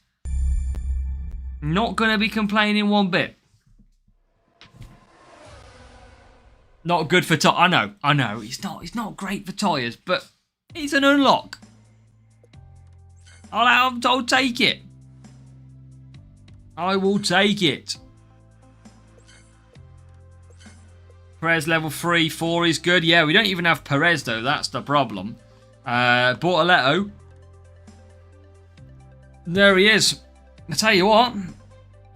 Not going to be complaining one bit. Not good for tyres. I know. It's not great for tyres, but it's an unlock. I'll take it. I will take it. Perez level 3, 4 is good. Yeah, we don't even have Perez though. That's the problem. Bortoletto. There he is. I tell you what.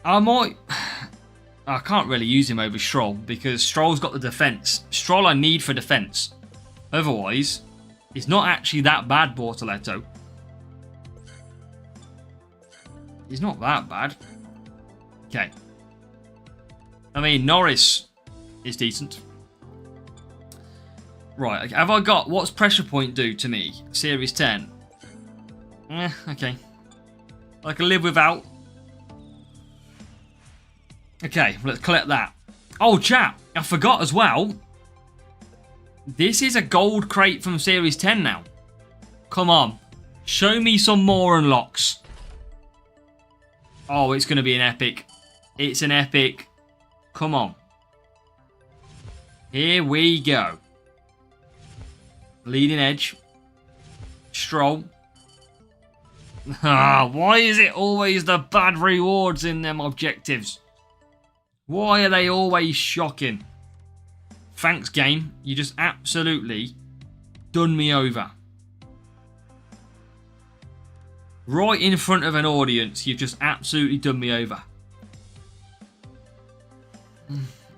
I can't really use him over Stroll because Stroll's got the defence. Stroll I need for defence. Otherwise, he's not actually that bad, Bortoletto. He's not that bad. Okay. I mean, Norris is decent. Right, have I got... What's Pressure Point do to me? Series 10. Okay. I can live without. Okay, let's collect that. Oh, chat, I forgot as well. This is a gold crate from Series 10 now. Come on. Show me some more unlocks. Oh, it's going to be an epic. It's an epic. Come on. Here we go. Leading edge. Stroll. Why is it always the bad rewards in them objectives? Why are they always shocking? Thanks, game. You just absolutely done me over. Right in front of an audience, you've just absolutely done me over.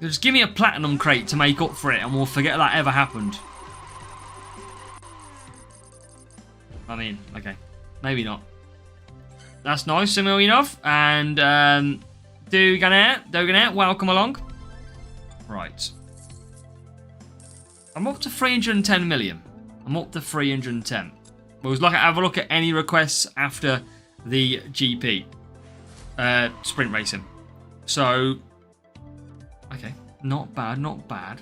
Just give me a platinum crate to make up for it and we'll forget that ever happened. I mean, okay. Maybe not. That's nice, Emilionov. And Doganet, welcome along. Right. I'm up to 310 million. I'm up to 310. We'll have a look at any requests after the GP. Sprint racing. So, okay. Not bad, not bad.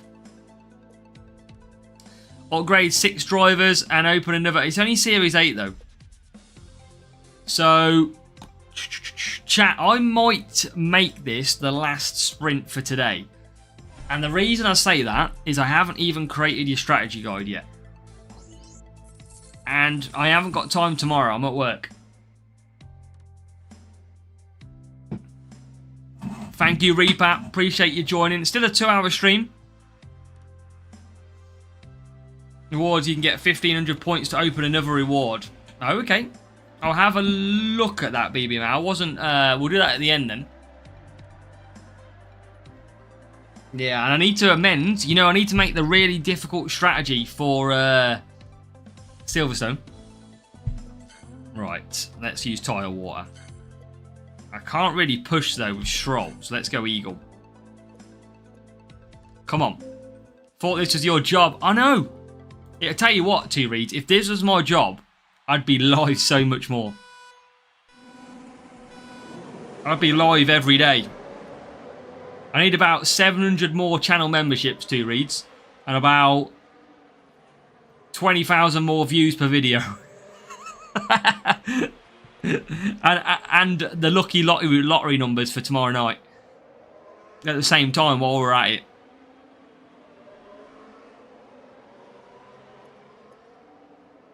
Upgrade 6 drivers and open another. It's only Series 8 though. So, chat, I might make this the last sprint for today. And the reason I say that is I haven't even created your strategy guide yet. And I haven't got time tomorrow. I'm at work. Thank you, Repat. Appreciate you joining. It's still a 2-hour stream. Rewards, you can get 1,500 points to open another reward. Oh, okay. I'll have a look at that, BB. I wasn't... we'll do that at the end then. Yeah, and I need to amend. You know, I need to make the really difficult strategy for Silverstone. Right, let's use tyre water. I can't really push, though, with Stroll, so let's go Eagle. Come on. Thought this was your job. I know. I'll tell you what, Two Reeds, if this was my job, I'd be live so much more. I'd be live every day. I need about 700 more channel memberships, Two Reeds, and about 20,000 more views per video. and the lucky lottery numbers for tomorrow night. At the same time while we're at it.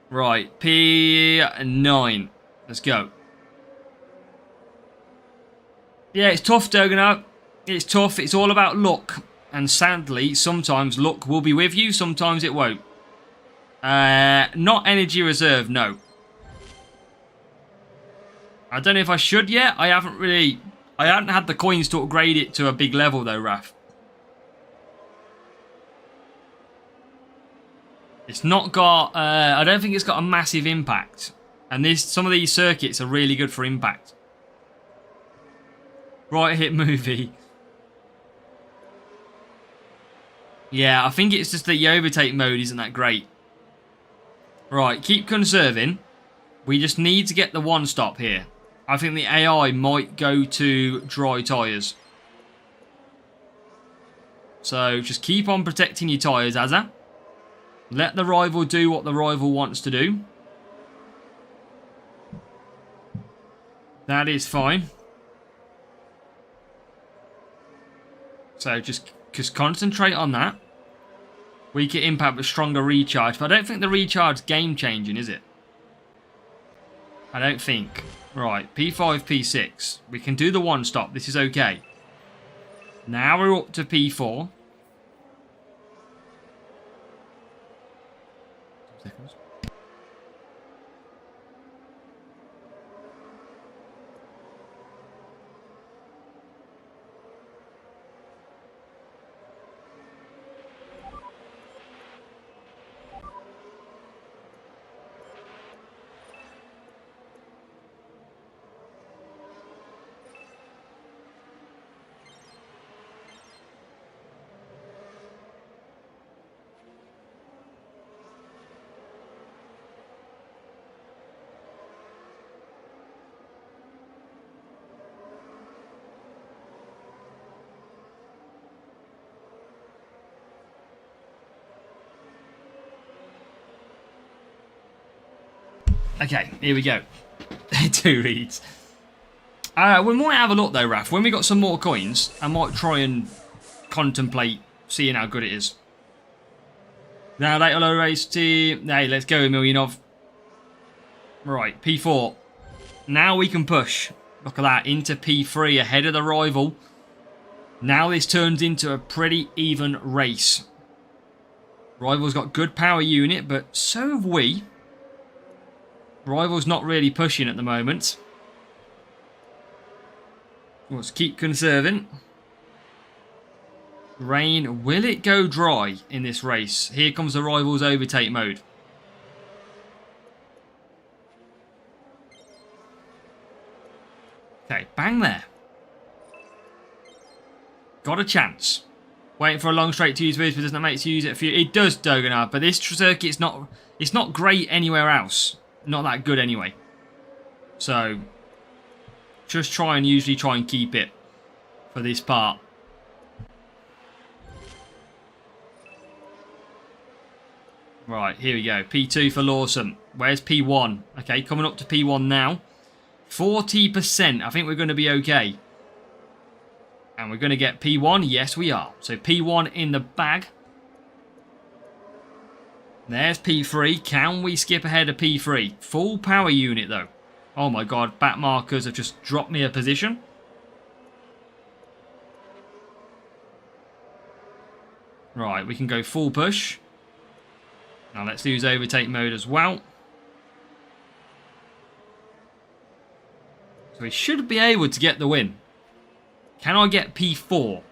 Right, P9. Let's go. Yeah, it's tough, Dogano. It's tough. It's all about luck. And sadly, sometimes luck will be with you, sometimes it won't. Not energy reserve, no. I don't know if I should yet. I haven't had the coins to upgrade it to a big level though, Raf. It's not got... I don't think it's got a massive impact And some of these circuits are really good for impact. Right hit movie. Yeah, I think it's just that the overtake mode isn't that great. Right, keep conserving. We just need to get the one stop here. I think the AI might go to dry tyres. So just keep on protecting your tyres, Azza. Let the rival do what the rival wants to do. That is fine. So just concentrate on that. Weaker impact but stronger recharge. But I don't think the recharge is game changing, is it? I don't think. Right, P5, P6. We can do the one stop. This is okay. Now we're up to P4. 2 seconds. Okay, here we go. 2 reads. We might have a look though, Raf. When we got some more coins, I might try and contemplate seeing how good it is. Now, later low race team. Hey, let's go, Milyanov. Right, P4. Now we can push. Look at that, into P3 ahead of the rival. Now this turns into a pretty even race. Rival's got good power unit, but so have we. Rival's not really pushing at the moment. Let's keep conserving. Rain, will it go dry in this race? Here comes the Rival's overtake mode. Okay, bang there. Got a chance. Waiting for a long straight to use this, but doesn't make to use it. It does, Doganar, but this circuit's not great anywhere else. Not that good anyway. So, just try and keep it for this part. Right, here we go. P2 for Lawson. Where's P1? Okay, coming up to P1 now. 40%. I think we're going to be okay. And we're going to get P1. Yes, we are. So P1 in the bag. There's P3. Can we skip ahead of P3? Full power unit, though. Oh, my God. Back markers have just dropped me a position. Right, we can go full push. Now, let's use overtake mode as well. So we should be able to get the win. Can I get P4?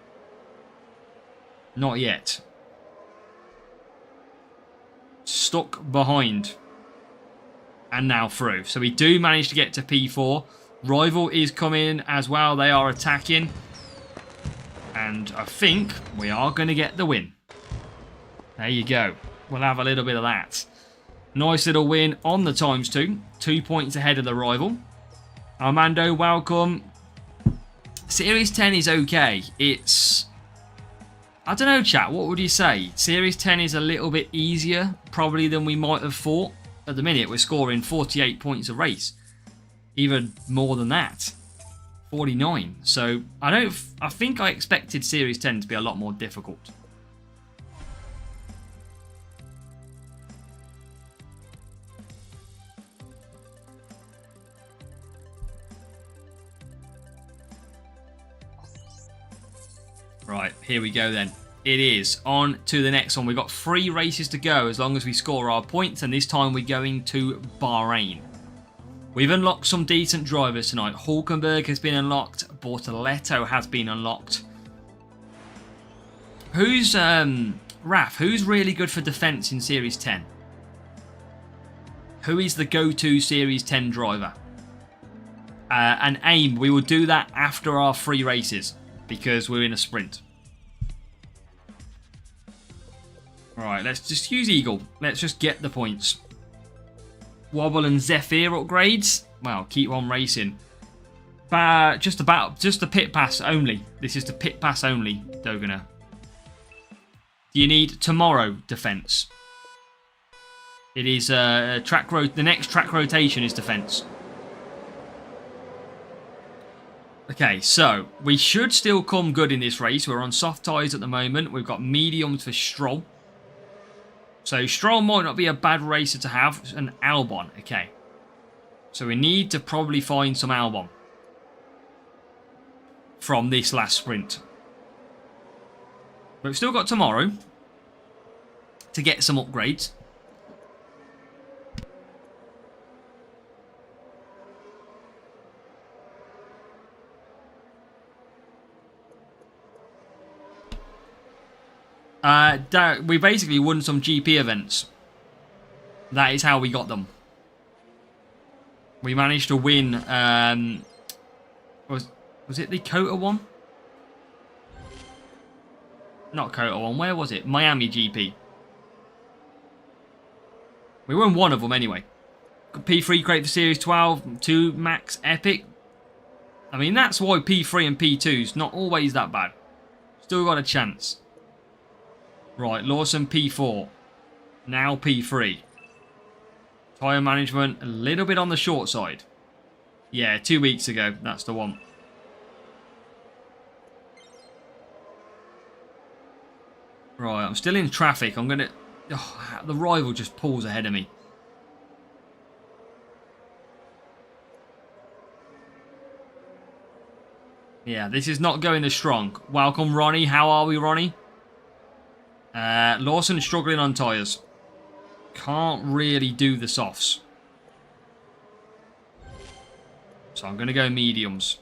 Not yet. Stuck behind. And now through. So we do manage to get to P4. Rival is coming as well. They are attacking. And I think we are going to get the win. There you go. We'll have a little bit of that. Nice little win on the ×2. 2 points ahead of the rival. Armando, welcome. Series 10 is okay. It's... I don't know, chat. What would you say? Series 10 is a little bit easier, probably, than we might have thought. At the minute, we're scoring 48 points a race. Even more than that. 49. So, I think I expected Series 10 to be a lot more difficult. Right, here we go then. It is on to the next one. We've got 3 races to go as long as we score our points, and this time we're going to Bahrain. We've unlocked some decent drivers tonight. Hulkenberg has been unlocked. Bortoletto has been unlocked. Who's, Raf, who's really good for defense in Series 10? Who is the go-to Series 10 driver? And aim, we will do that after our 3 races because we're in a sprint. Alright, let's just use Eagle. Let's just get the points. Wobble and Zephyr upgrades. Well, keep on racing. Just the pit pass only. This is the pit pass only, Dogana. Do you need tomorrow defense? It is the next track rotation is defense. Okay, so we should still come good in this race. We're on soft tyres at the moment. We've got mediums for Stroll. So Stroll might not be a bad racer to have. An Albon, okay. So we need to probably find some Albon from this last sprint. But we've still got tomorrow to get some upgrades. We basically won some GP events. That is how we got them. We managed to win. Was it the Kota one? Not Kota one. Where was it? Miami GP. We won one of them anyway. P3 crate for Series 12. 2 max epic. I mean, that's why P3 and P2's not always that bad. Still got a chance. Right, Lawson P4. Now P3. Tyre management, a little bit on the short side. Yeah, 2 weeks ago, that's the one. Right, I'm still in traffic. I'm going to... Oh, the rival just pulls ahead of me. Yeah, this is not going as strong. Welcome, Ronnie. How are we, Ronnie? Lawson struggling on tyres. Can't really do the softs. So I'm going to go mediums.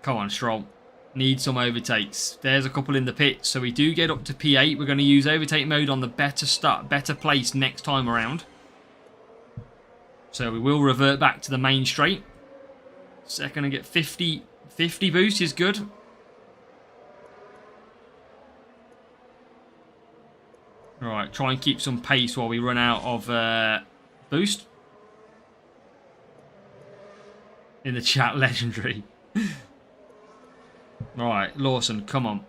Come on, Stroll. Need some overtakes. There's a couple in the pit. So we do get up to P8. We're going to use overtake mode on the better place next time around. So we will revert back to the main straight. Second and get 50 boost is good. Alright, try and keep some pace while we run out of boost. In the chat, legendary. Alright, Lawson, come on.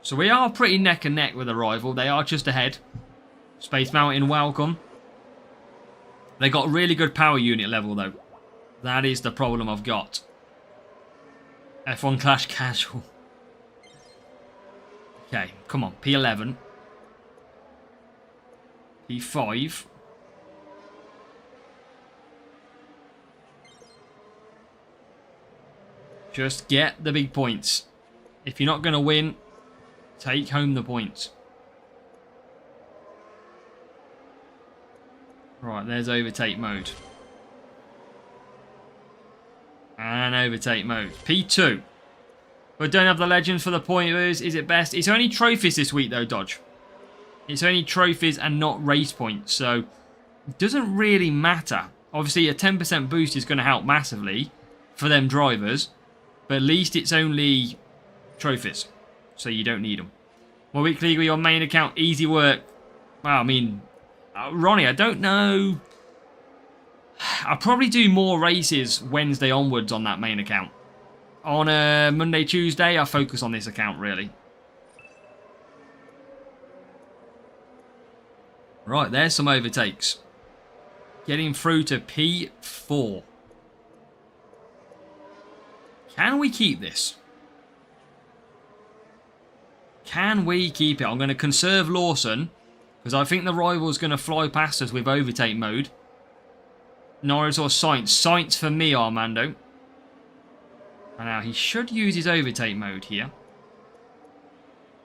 So we are pretty neck and neck with a rival. They are just ahead. Space Mountain, welcome. They got really good power unit level, though. That is the problem I've got. F1 Clash Casual. Okay, come on. P11. P5. Just get the big points. If you're not going to win, take home the points. Right, there's overtake mode. And overtake mode. P2. But don't have the legends for the pointers. Is it best? It's only trophies this week, though, Dodge. It's only trophies and not race points, so it doesn't really matter. Obviously, a 10% boost is going to help massively for them drivers, but at least it's only trophies, so you don't need them. More weekly with your main account, easy work. Well, I mean, Ronnie, I don't know. I'll probably do more races Wednesday onwards on that main account. On a Monday, Tuesday, I'll focus on this account, really. Right, there's some overtakes. Getting through to P4. Can we keep this? Can we keep it? I'm going to conserve Lawson, because I think the rival's going to fly past us with overtake mode. Norris or Sainz? Sainz for me, Armando. And now he should use his overtake mode here.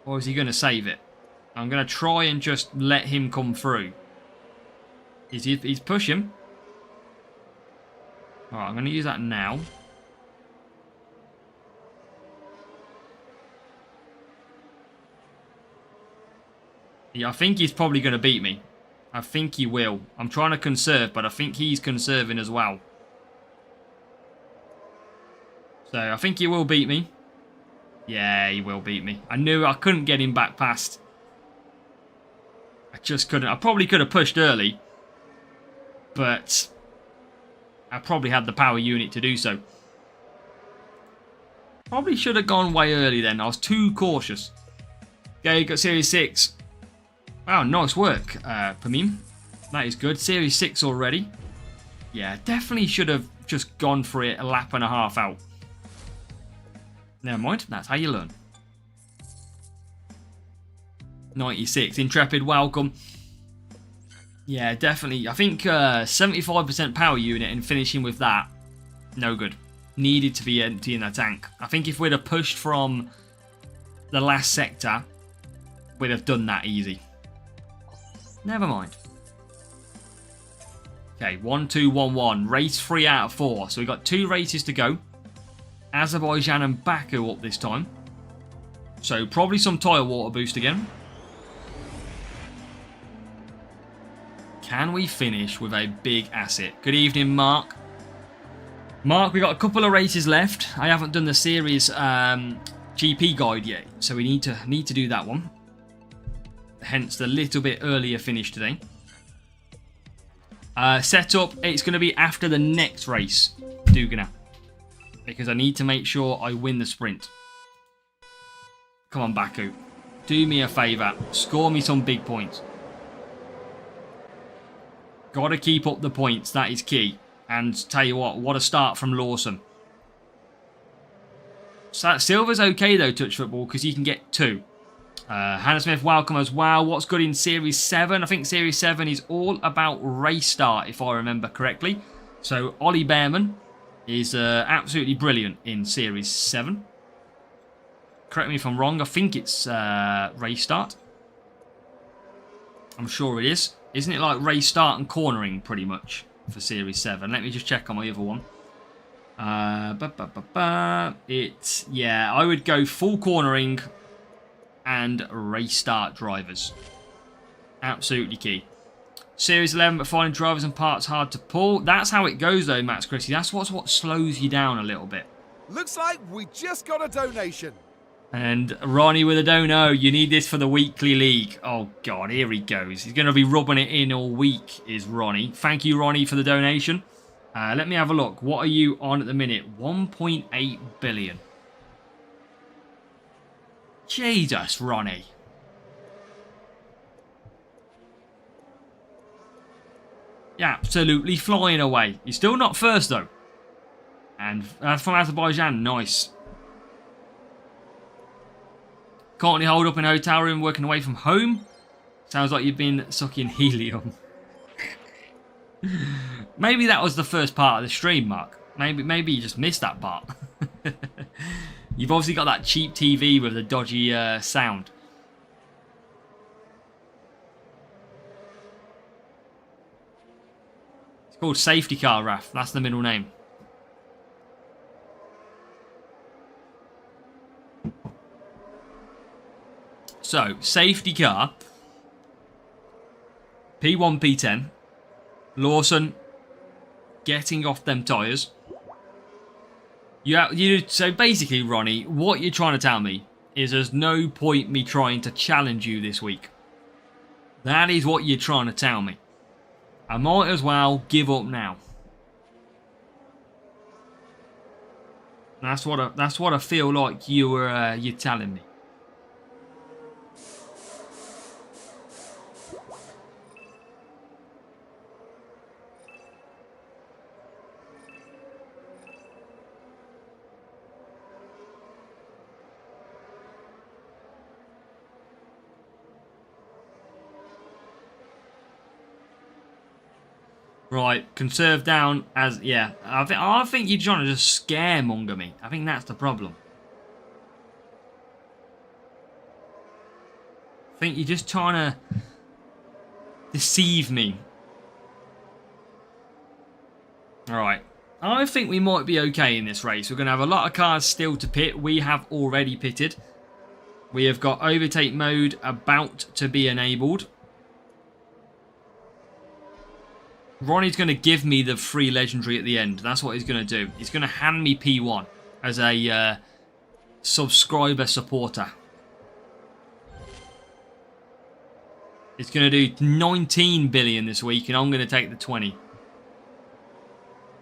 Or is he going to save it? I'm going to try and just let him come through. He's pushing. Alright, I'm going to use that now. Yeah, I think he's probably going to beat me. I think he will. I'm trying to conserve, but I think he's conserving as well. So I think he will beat me. Yeah, he will beat me. I knew I couldn't get him back past. I just couldn't. I probably could have pushed early, but I probably had the power unit to do so. Probably should have gone way early then. I was too cautious. Okay, got Series 6. Wow, nice work, Pamim. That is good. Series 6 already. Yeah, definitely should have just gone for it a lap and a half out. Never mind, that's how you learn. 96, Intrepid, welcome. Yeah, definitely. I think 75% power unit and finishing with that, no good. Needed to be empty in the tank. I think if we'd have pushed from the last sector, we'd have done that easy. Never mind. Okay, 1, 2, 1, 1. Race 3 out of 4. So we've got 2 races to go. Azerbaijan and Baku up this time. So probably some tyre water boost again. Can we finish with a big asset? Good evening, Mark. Mark, we got a couple of races left. I haven't done the series GP guide yet, so we need to do that one. Hence the little bit earlier finish today. Setup, it's going to be after the next race, Dugana. Because I need to make sure I win the sprint. Come on, Baku. Do me a favour. Score me some big points. Got to keep up the points. That is key. And tell you what a start from Lawson. So Silver's okay though, touch football, because you can get 2. Hannah Smith, welcome as well. What's good in Series 7? I think Series 7 is all about race start, if I remember correctly. So Ollie Behrman is absolutely brilliant in Series 7. Correct me if I'm wrong. I think it's race start. I'm sure it is. Isn't it like race start and cornering pretty much for Series 7? Let me just check on my other one. It's, yeah, I would go full cornering and race start drivers. Absolutely key. Series 11, but finding drivers and parts hard to pull. That's how it goes though, Max Christie. That's what slows you down a little bit. Looks like we just got a donation. And Ronnie with a dono. You need this for the weekly league. Oh, God, here he goes. He's going to be rubbing it in all week, is Ronnie. Thank you, Ronnie, for the donation. Let me have a look. What are you on at the minute? 1.8 billion. Jesus, Ronnie. Yeah, absolutely flying away. You're still not first, though. And from Azerbaijan, nice. Currently holed up in a hotel room working away from home. Sounds like you've been sucking helium. Maybe that was the first part of the stream, Mark. Maybe you just missed that part. You've obviously got that cheap TV with the dodgy sound. It's called Safety Car, Raf. That's the middle name. So, safety car, P1, P10, Lawson getting off them tyres. So basically, Ronnie, what you're trying to tell me is there's no point me trying to challenge you this week. That is what you're trying to tell me. I might as well give up now. That's what I feel like you're telling me. Right, conserve down as, yeah. I think you're trying to just scaremonger me. I think that's the problem. I think you're just trying to deceive me. Alright. I think we might be okay in this race. We're going to have a lot of cars still to pit. We have already pitted. We have got overtake mode about to be enabled. Ronnie's going to give me the free legendary at the end. That's what he's going to do. He's going to hand me P1 as a subscriber supporter. It's going to do 19 billion this week, and I'm going to take the 20.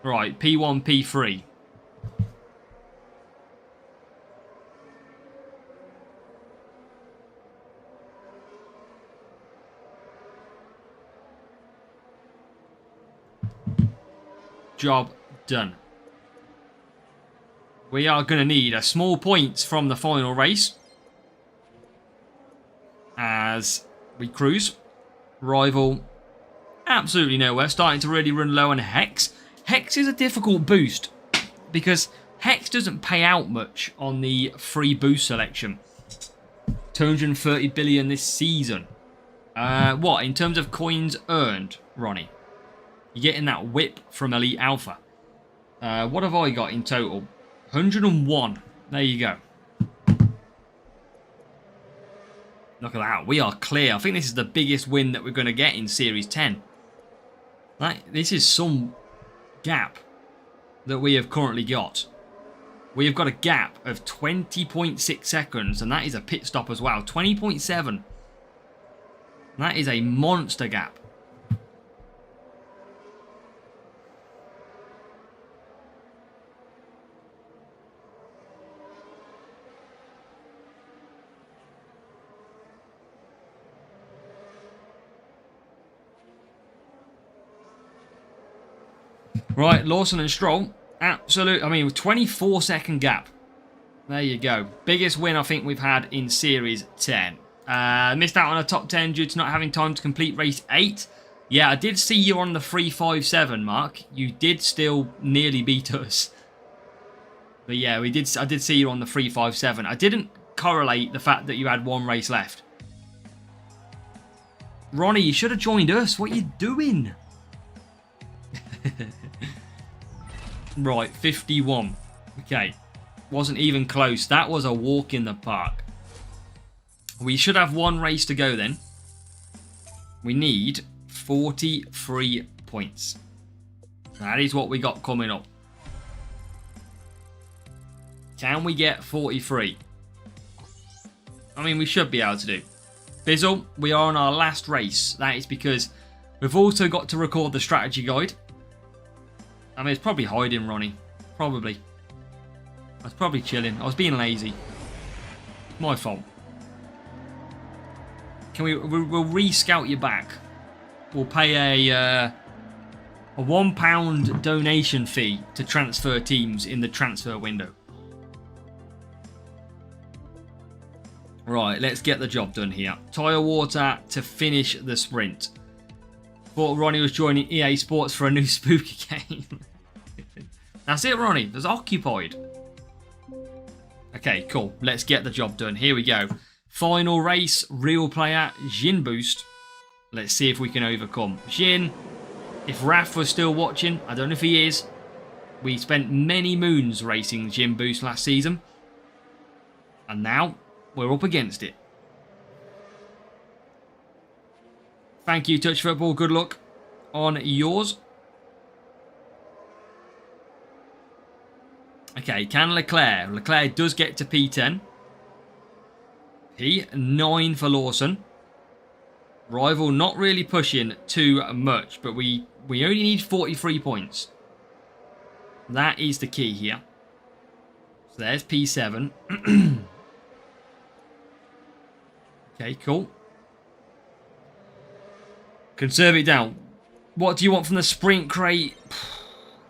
Right, P1, P3. Job done. We are going to need a small points from the final race as we cruise. Rival absolutely nowhere. Starting to really run low on Hex. Hex is a difficult boost because Hex doesn't pay out much on the free boost selection. 230 billion this season. What, in terms of coins earned, Ronnie? You're getting that whip from Elite Alpha. What have I got in total? 101. There you go. Look at that. We are clear. I think this is the biggest win that we're going to get in Series 10. This is some gap that we have currently got. We have got a gap of 20.6 seconds, and that is a pit stop as well. 20.7. That is a monster gap. Right, Lawson and Stroll. Absolute. I mean, 24-second gap. There you go. Biggest win I think we've had in Series 10. Missed out on a top 10 due to not having time to complete race 8. Yeah, I did see you on the 357, Mark. You did still nearly beat us. But yeah, I did see you on the 357. I didn't correlate the fact that you had one race left. Ronnie, you should have joined us. What are you doing? Right, 51. Okay. Wasn't even close. That was a walk in the park. We should have one race to go then. We need 43 points. That is what we got coming up. Can we get 43? I mean, we should be able to do. Bizzle, we are on our last race. That is because we've also got to record the strategy guide. I mean, it's probably hiding, Ronnie. Probably. I was probably chilling. I was being lazy. My fault. We'll re-scout you back. We'll pay a £1 donation fee to transfer teams in the transfer window. Right, let's get the job done here. Tyre water to finish the sprint. Thought Ronnie was joining EA Sports for a new spooky game. That's it, Ronnie. There's occupied. Okay, cool. Let's get the job done. Here we go. Final race, real player, Jin boost. Let's see if we can overcome. Jin, if Raf was still watching, I don't know if he is. We spent many moons racing Jin boost last season. And now, we're up against it. Thank you, Touch Football. Good luck on yours. Okay, can Leclerc. Leclerc does get to P10. P9 for Lawson. Rival not really pushing too much, but we only need 43 points. That is the key here. So there's P7. Okay, cool. Conserve it down. What do you want from the sprint crate?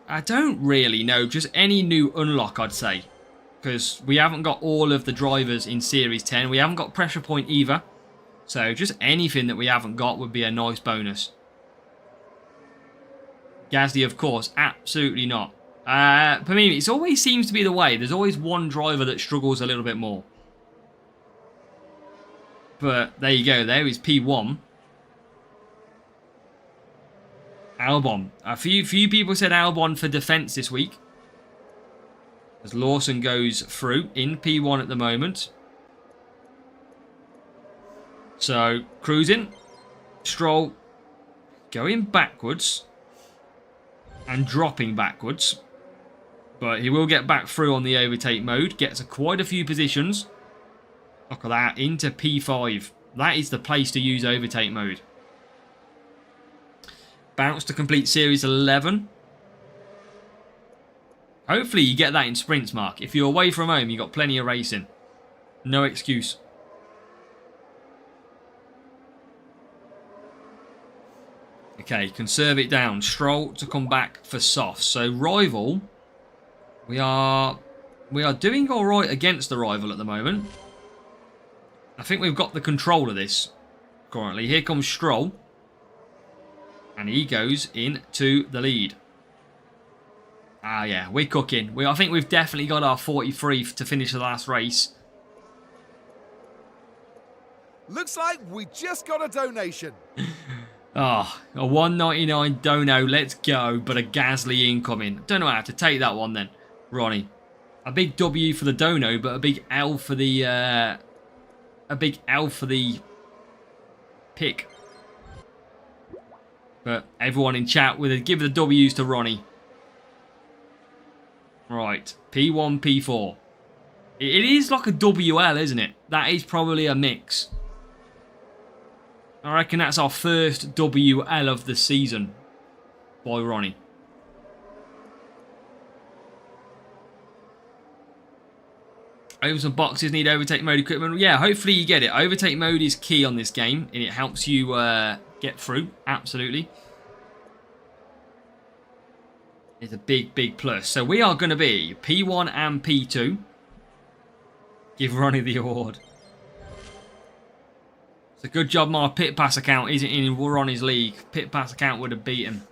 I don't really know. Just any new unlock, I'd say. Because we haven't got all of the drivers in Series 10. We haven't got pressure point either. So just anything that we haven't got would be a nice bonus. Gasly, of course. Absolutely not. For me, it always seems to be the way. There's always one driver that struggles a little bit more. But there you go. There is P1. Albon. A few people said Albon for defence this week. As Lawson goes through in P1 at the moment. So, cruising. Stroll. Going backwards. And dropping backwards. But he will get back through on the overtake mode. Gets quite a few positions. Look at that. Into P5. That is the place to use overtake mode. Bounce to complete series 11. Hopefully you get that in sprints, Mark. If you're away from home, you've got plenty of racing. No excuse. Okay, conserve it down. Stroll to come back for softs. So rival, we are doing all right against the rival at the moment. I think we've got the control of this currently. Here comes Stroll. And he goes into the lead. Ah, yeah, we're cooking. I think we've definitely got our 43 to finish the last race. Looks like we just got a donation. Ah, a 199 dono, let's go. But a Gasly incoming. Don't know how to take that one then, Ronnie. A big W for the dono, but a big L for the pick. But everyone in chat give the W's to Ronnie. Right, P1, P4. It is like a WL, isn't it? That is probably a mix. I reckon that's our first WL of the season by Ronnie. Over some boxes need overtake mode equipment. Yeah, hopefully you get it. Overtake mode is key on this game, and it helps you get through. Absolutely. It's a big, big plus. So we are going to be P1 and P2. Give Ronnie the award. It's a good job my pit pass account isn't in Ronnie's league. Pit pass account would have beat him.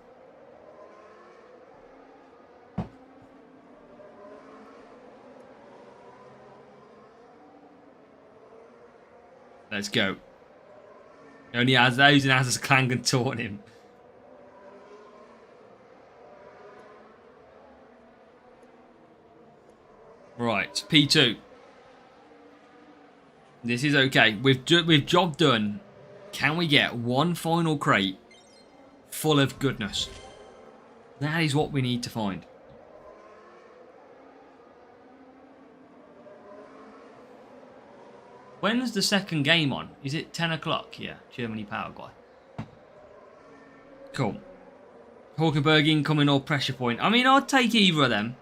Let's go. Only has those and has a clang and taunt him. Right, P2. This is okay. We've job done. Can we get one final crate full of goodness? That is what we need to find. When's the second game on? Is it 10 o'clock? Yeah, Germany Paraguay. Cool. Hulkenberg incoming or pressure point. I mean, I'd take either of them.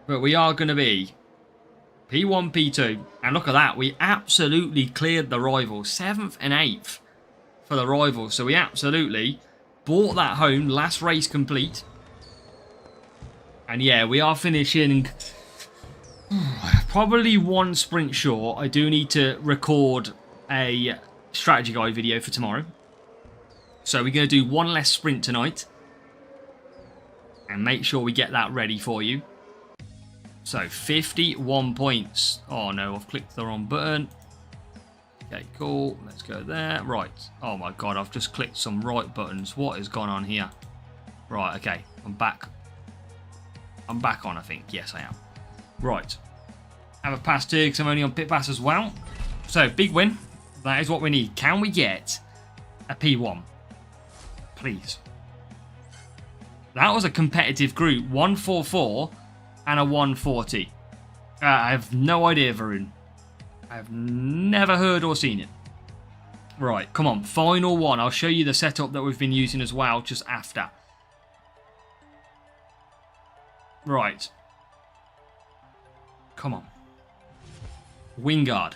But we are going to be P1, P2. And look at that. We absolutely cleared the rivals. 7th and 8th for the rivals. So we absolutely brought that home. Last race complete. And yeah, we are finishing probably one sprint short. I do need to record a strategy guide video for tomorrow. So we're going to do one less sprint tonight. And make sure we get that ready for you. So, 51 points. Oh no, I've clicked the wrong button. Okay, cool. Let's go there. Right. Oh my god, I've just clicked some right buttons. What has gone on here? Right, okay. I'm back. I'm back on, I think. Yes, I am. Right. Have a pass too, because I'm only on pit pass as well. So, big win. That is what we need. Can we get a P1? Please. That was a competitive group. 144 and a 140. I have no idea, Varun. I've never heard or seen it. Right, come on. Final one. I'll show you the setup that we've been using as well, just after. Right. Come on. Wingard.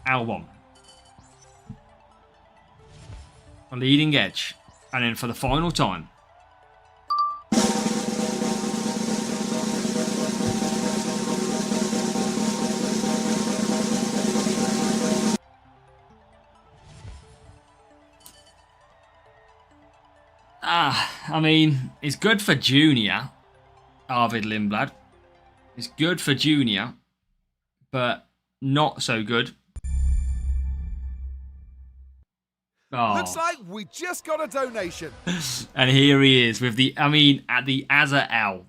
Albon. A leading edge. And then for the final time. I mean, it's good for Junior, Arvid Lindblad. It's good for Junior, but not so good. Oh. Looks like we just got a donation. And here he is with the, at the Azza L.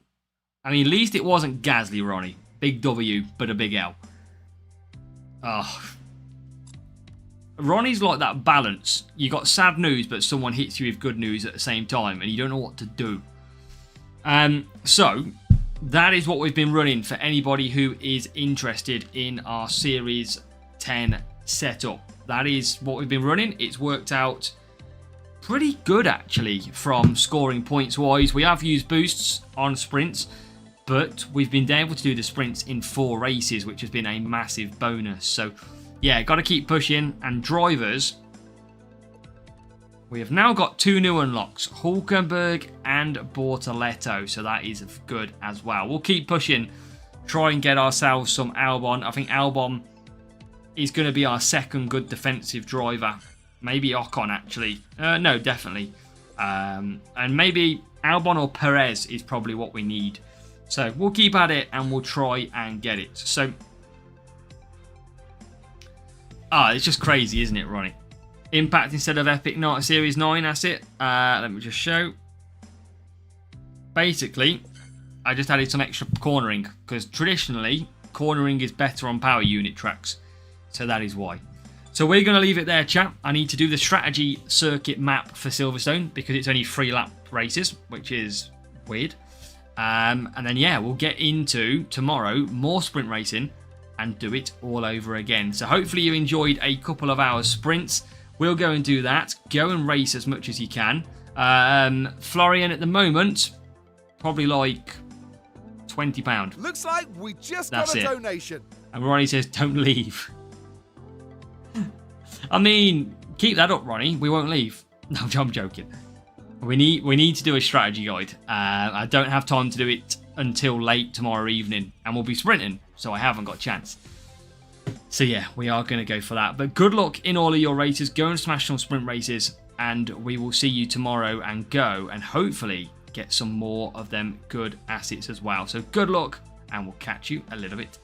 I mean, at least it wasn't Gasly, Ronnie. Big W, but a big L. Oh. Ronnie's like that balance. You got sad news, but someone hits you with good news at the same time, and you don't know what to do. So, that is what we've been running for anybody who is interested in our Series 10 setup. That is what we've been running. It's worked out pretty good, actually, from scoring points-wise. We have used boosts on sprints, but we've been able to do the sprints in 4 races, which has been a massive bonus. So, yeah, got to keep pushing. And drivers, we have now got 2 new unlocks, Hulkenberg and Bortoletto. So that is good as well. We'll keep pushing, try and get ourselves some Albon. I think Albon is going to be our second good defensive driver. Maybe Ocon, actually. No, definitely. And maybe Albon or Perez is probably what we need. So we'll keep at it and we'll try and get it. So, it's just crazy, isn't it, Ronnie? Impact instead of Epic Night Series 9, that's it. Let me just show. Basically, I just added some extra cornering because traditionally, cornering is better on power unit tracks. So that is why. So we're going to leave it there, chat. I need to do the strategy circuit map for Silverstone because it's only 3 lap races, which is weird. And then, yeah, we'll get into tomorrow more sprint racing and do it all over again. So hopefully you enjoyed a couple of hours sprints. We'll go and do that. Go and race as much as you can. Florian at the moment, probably like £20. Looks like we just That's got a it. donation. And Ronnie says, don't leave. I mean, keep that up, Ronnie. We won't leave. No, I'm joking. We need to do a strategy guide. I don't have time to do it until late tomorrow evening. And we'll be sprinting, so I haven't got a chance. So yeah, we are going to go for that. But good luck in all of your races. Go and smash some sprint races. And we will see you tomorrow and go and hopefully get some more of them good assets as well. So good luck and we'll catch you a little bit